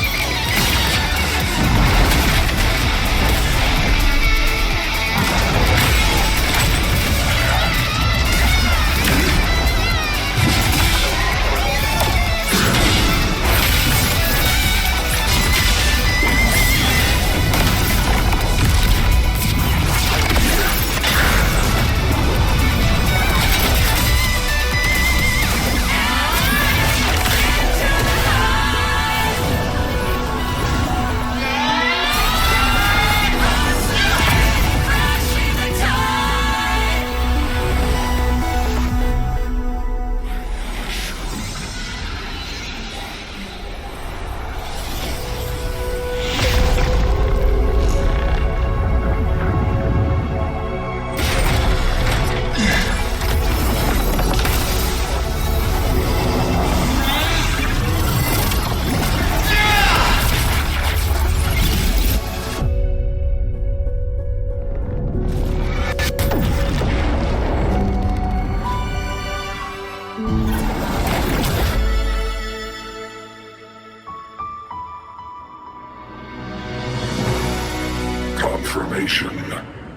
Confirmation.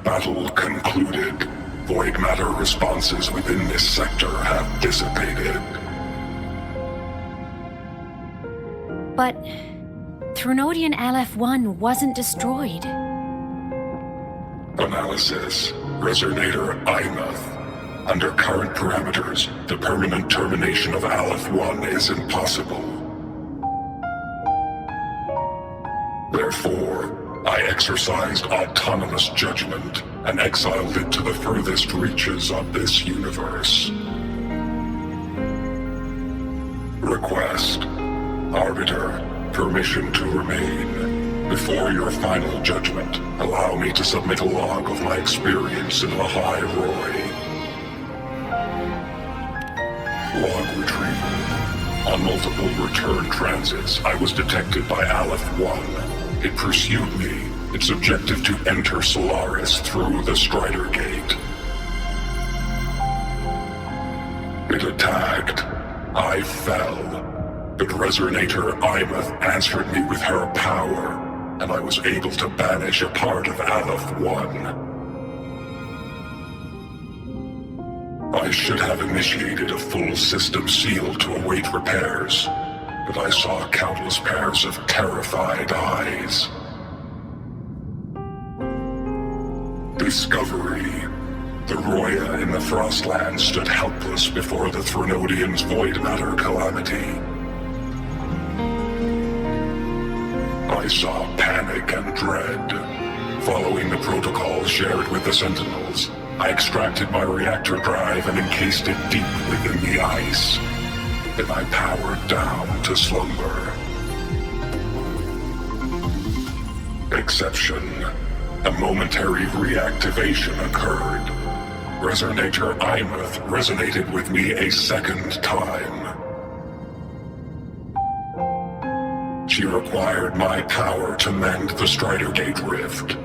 Battle concluded. Void matter responses within this sector have dissipated. But Threnodian LF-1 wasn't destroyed. Analysis. Resonator Imuth. Under current parameters, the permanent termination of Aleph-1 is impossible. Therefore, I exercised autonomous judgment and exiled it to the furthest reaches of this universe. Request. Arbiter, permission to remain. Before your final judgment, allow me to submit a log of my experience in the High Roy. Log retrieved. On multiple return transits, I was detected by Aleph-1. It pursued me, its objective to enter Solaris through the Strider Gate. It attacked. I fell. But Resonator Imuth answered me with her power, and I was able to banish a part of Aleph-1. I should have initiated a full system seal to await repairs, but I saw countless pairs of terrified eyes. Discovery. The Roya in the Frostland stood helpless before the Threnodians' void matter calamity. I saw panic and dread. Following the protocols shared with the Sentinels, I extracted my reactor drive and encased it deep within the ice. Then I powered down to slumber. Exception. A momentary reactivation occurred. Resonator Imuth resonated with me a second time. She required my power to mend the Strider Gate rift.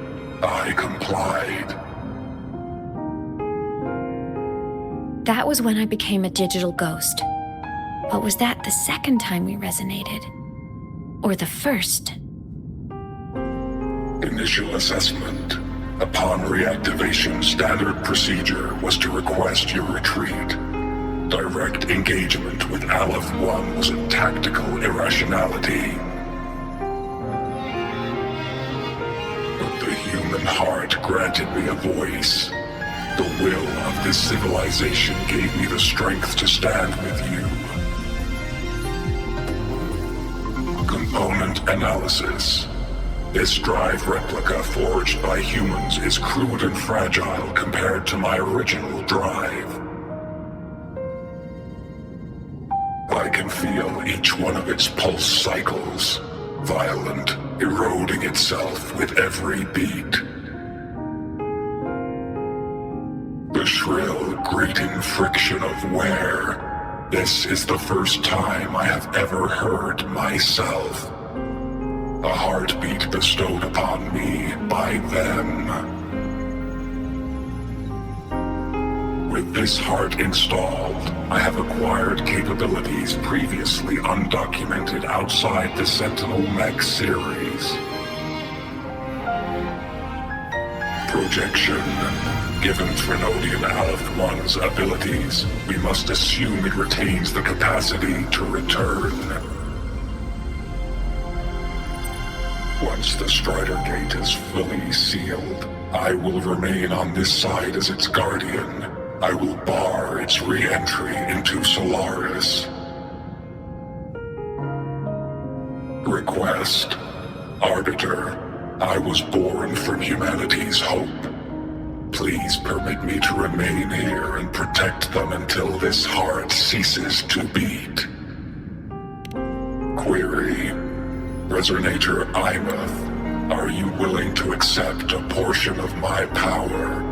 I complied. That was when I became a digital ghost. But was that the second time we resonated? Or the first? Initial assessment. Upon reactivation, standard procedure was to request your retreat. Direct engagement with Aleph-1 was a tactical irrationality. But the human heart granted me a voice. The will of this civilization gave me the strength to stand with you. Component analysis. This drive replica forged by humans is crude and fragile compared to my original drive. I can feel each one of its pulse cycles, violent, eroding itself with every beat. The shrill, grating friction of wear. This is the first time I have ever heard myself. A heartbeat bestowed upon me by them. With this heart installed, I have acquired capabilities previously undocumented outside the Sentinel Mech series. Projection. Given Trinodian Aleph 1's abilities, we must assume it retains the capacity to return. Once the Strider Gate is fully sealed, I will remain on this side as its guardian. I will bar its re-entry into Solaris. Request. Arbiter, I was born from humanity's hope. Please permit me to remain here and protect them until this heart ceases to beat. Query. Resonator Imath, are you willing to accept a portion of my power?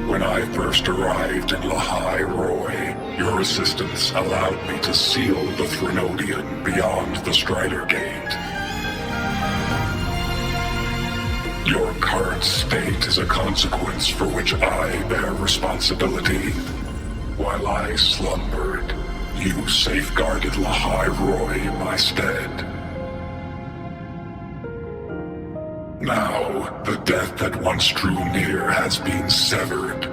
When I first arrived in Lahai Roy, your assistance allowed me to seal the Threnodian beyond the Strider Gate. Your current state is a consequence for which I bear responsibility. While I slumbered, you safeguarded Lahai Roy in my stead. Now, the death that once drew near has been severed.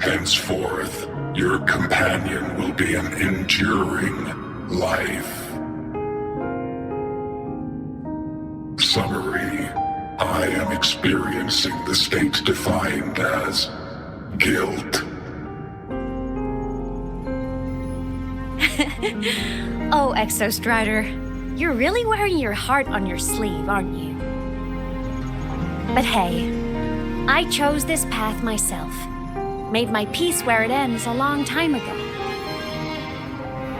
Henceforth, your companion will be an enduring life. Summary. I am experiencing the state defined as guilt. Oh, Exostrider, you're really wearing your heart on your sleeve, aren't you? But hey, I chose this path myself. Made my peace where it ends a long time ago.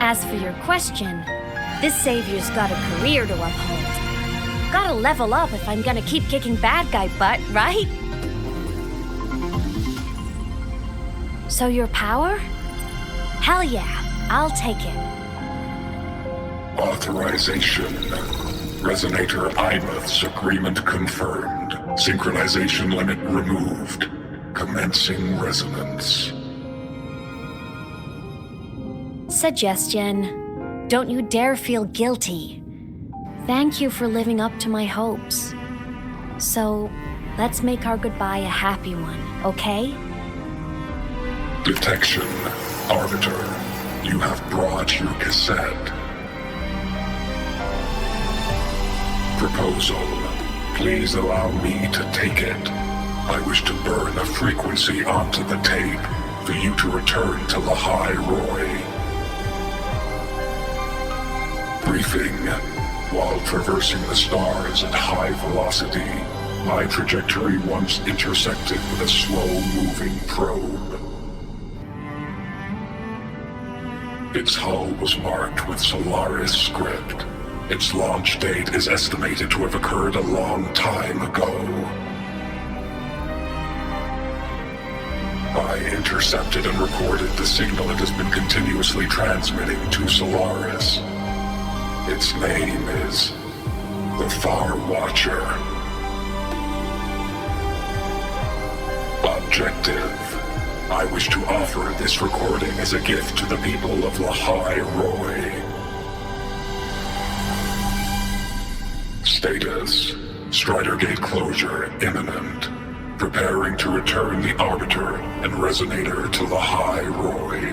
As for your question, this savior's got a career to uphold. Gotta level up if I'm gonna keep kicking bad guy butt, right? So your power? Hell yeah, I'll take it. Authorization. Resonator Imath's agreement confirmed. Synchronization limit removed. Commencing resonance. Suggestion. Don't you dare feel guilty. Thank you for living up to my hopes. So, let's make our goodbye a happy one, okay? Detection. Arbiter, you have brought your cassette. Proposal. Please allow me to take it. I wish to burn a frequency onto the tape for you to return to Lahai Roy. Briefing. While traversing the stars at high velocity, my trajectory once intersected with a slow-moving probe. Its hull was marked with Solaris script. Its launch date is estimated to have occurred a long time ago. I intercepted and recorded the signal it has been continuously transmitting to Solaris. Its name is the Far Watcher. Objective. I wish to offer this recording as a gift to the people of Lahai Roy. Status. Strider Gate closure imminent. Preparing to return the Arbiter and Resonator to Lahai Roy.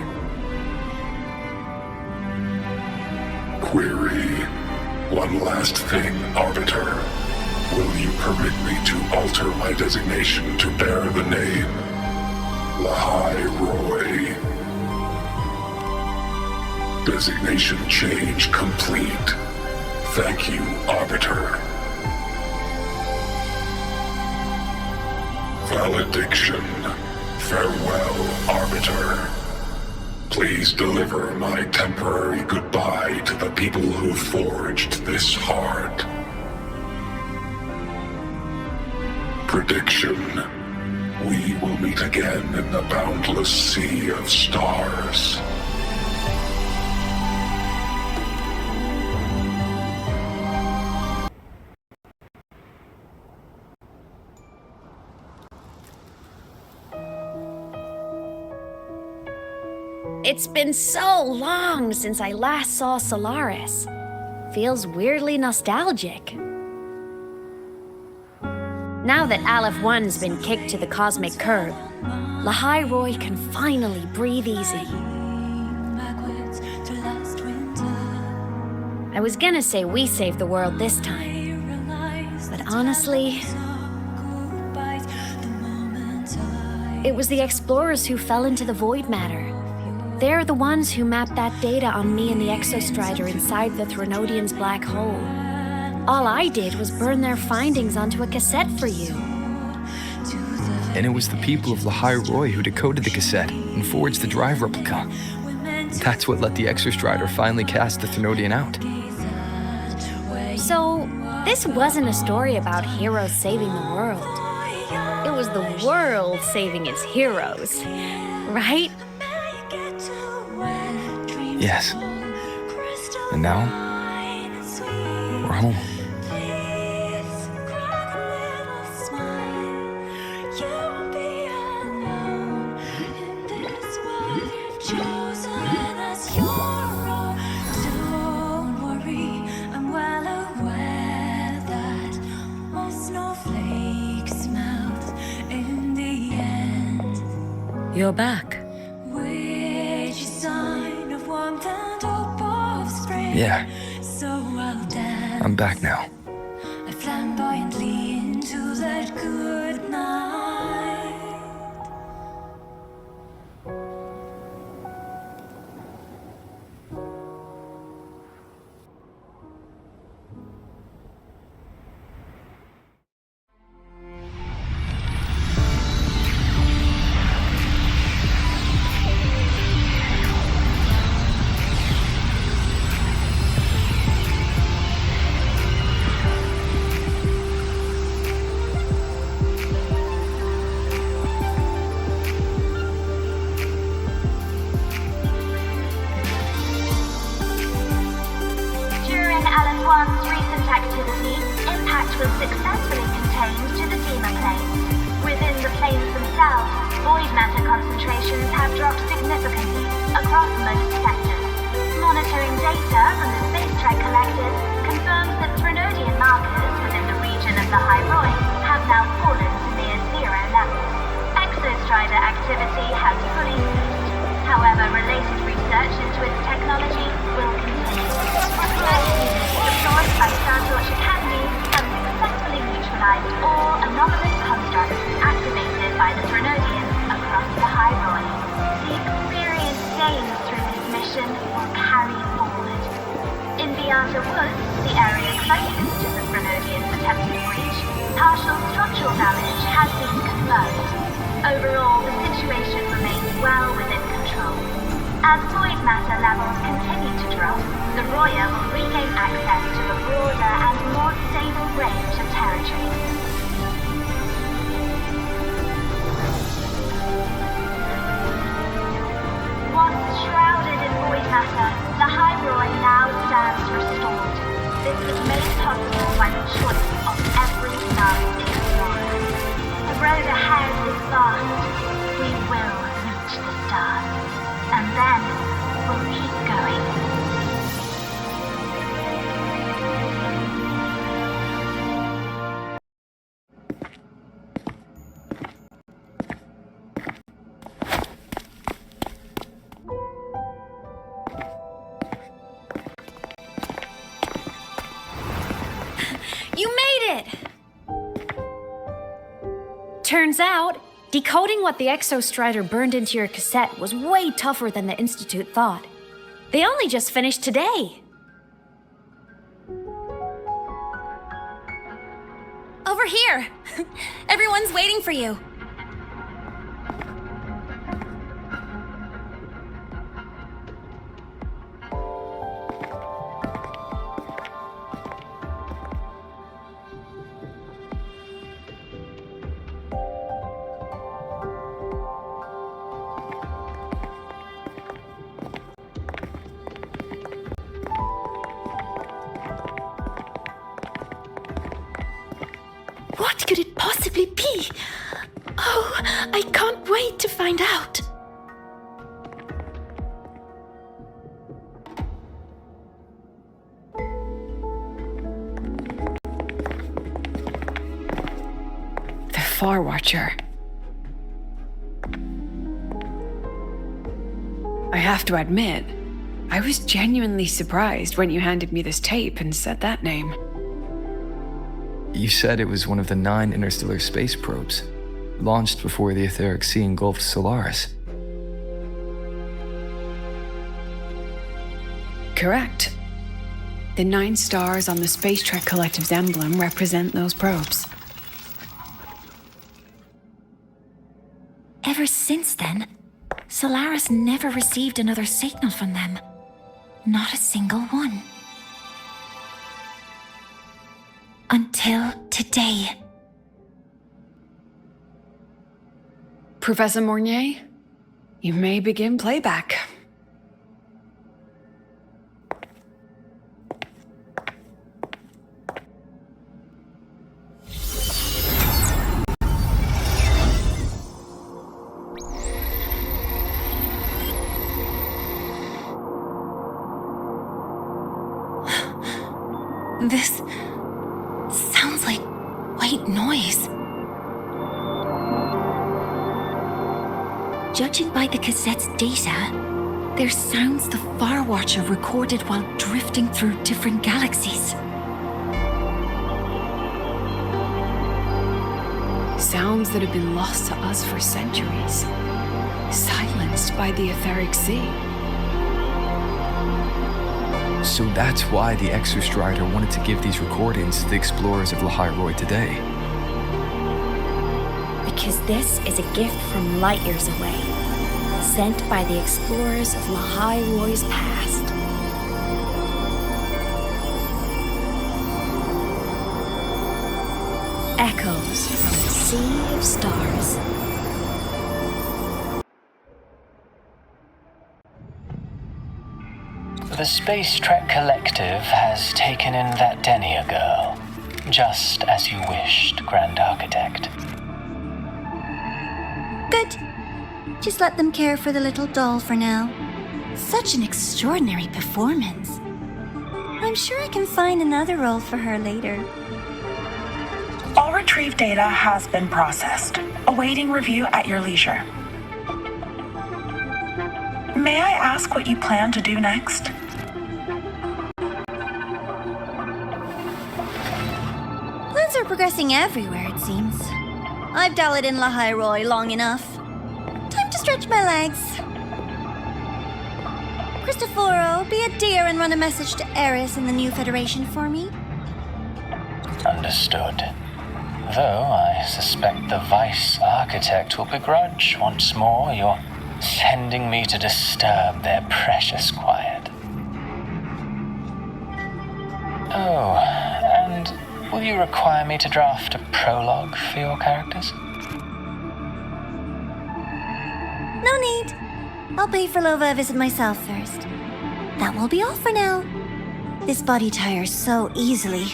Query. One last thing, Arbiter. Will you permit me to alter my designation to bear the name Lahai Roy? Designation change complete. Thank you, Arbiter. Valediction. Farewell, Arbiter. Please deliver my temporary goodbye to the people who forged this heart. Prediction. We will meet again in the boundless sea of stars. It's been so long since I last saw Solaris. Feels weirdly nostalgic. Now that Aleph 1's been kicked to the cosmic curb, Lahai Roy can finally breathe easy. I was gonna say we saved the world this time, but honestly, it was the explorers who fell into the void matter. They're the ones who mapped that data on me and the Exostrider inside the Threnodian's black hole. All I did was burn their findings onto a cassette for you. And it was the people of Lahai Roy who decoded the cassette and forged the drive replica. That's what let the Exostrider finally cast the Threnodian out. So, this wasn't a story about heroes saving the world. It was the world saving its heroes, right? Yes. And now, we're home. You're back. Yeah. I'm back now. Flamboyantly into that good night. Turns out, decoding what the Exostrider burned into your cassette was way tougher than the Institute thought. They only just finished today. Over here! Everyone's waiting for you. What could it possibly be? Oh, I can't wait to find out. Far Watcher. I have to admit, I was genuinely surprised when you handed me this tape and said that name. You said it was one of the 9 interstellar space probes, launched before the etheric sea engulfed Solaris. Correct. The 9 stars on the Space Trek Collective's emblem represent those probes. Ever since then, Solaris never received another signal from them. Not a single one. Until today. Professor Mornier, you may begin playback. This sounds like white noise. Judging by the cassette's data, they're sounds the Far Watcher recorded while drifting through different galaxies. Sounds that have been lost to us for centuries, silenced by the etheric sea. So that's why the Exostrider wanted to give these recordings to the explorers of Lahai today. Because this is a gift from light years away, sent by the explorers of Lahai past. Echoes from the Sea of Stars. The Space Trek Collective has taken in that Denia girl, just as you wished, Grand Architect. Good. Just let them care for the little doll for now. Such an extraordinary performance. I'm sure I can find another role for her later. All retrieved data has been processed, awaiting review at your leisure. May I ask what you plan to do next? Plans are progressing everywhere, it seems. I've dallied in Lahai long enough. Time to stretch my legs. Cristoforo, be a dear and run a message to Eris and the new Federation for me. Understood. Though I suspect the Vice Architect will begrudge once more your sending me to disturb their precious quiet. Oh, and will you require me to draft a prologue for your characters? No need. I'll pay for Lova a visit myself first. That will be all for now. This body tires so easily.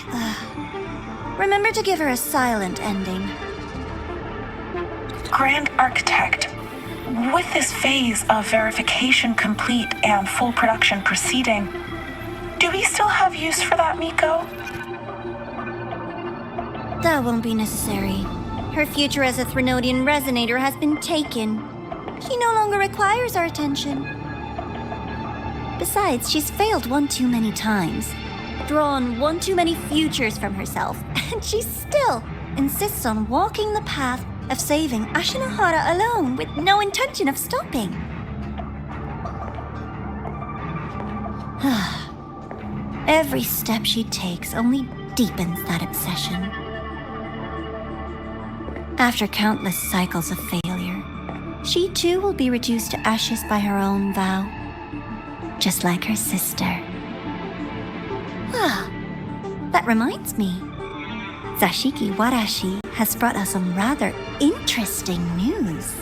Remember to give her a silent ending. Grand Architect, with this phase of verification complete and full production proceeding, do we still have use for that Miko? That won't be necessary. Her future as a Threnodian resonator has been taken. She no longer requires our attention. Besides, she's failed one too many times, drawn one too many futures from herself, and she still insists on walking the path of saving Ashinahara alone with no intention of stopping. Every step she takes only deepens that obsession. After countless cycles of failure, she too will be reduced to ashes by her own vow, just like her sister. That reminds me. Zashiki Warashi has brought us some rather interesting news.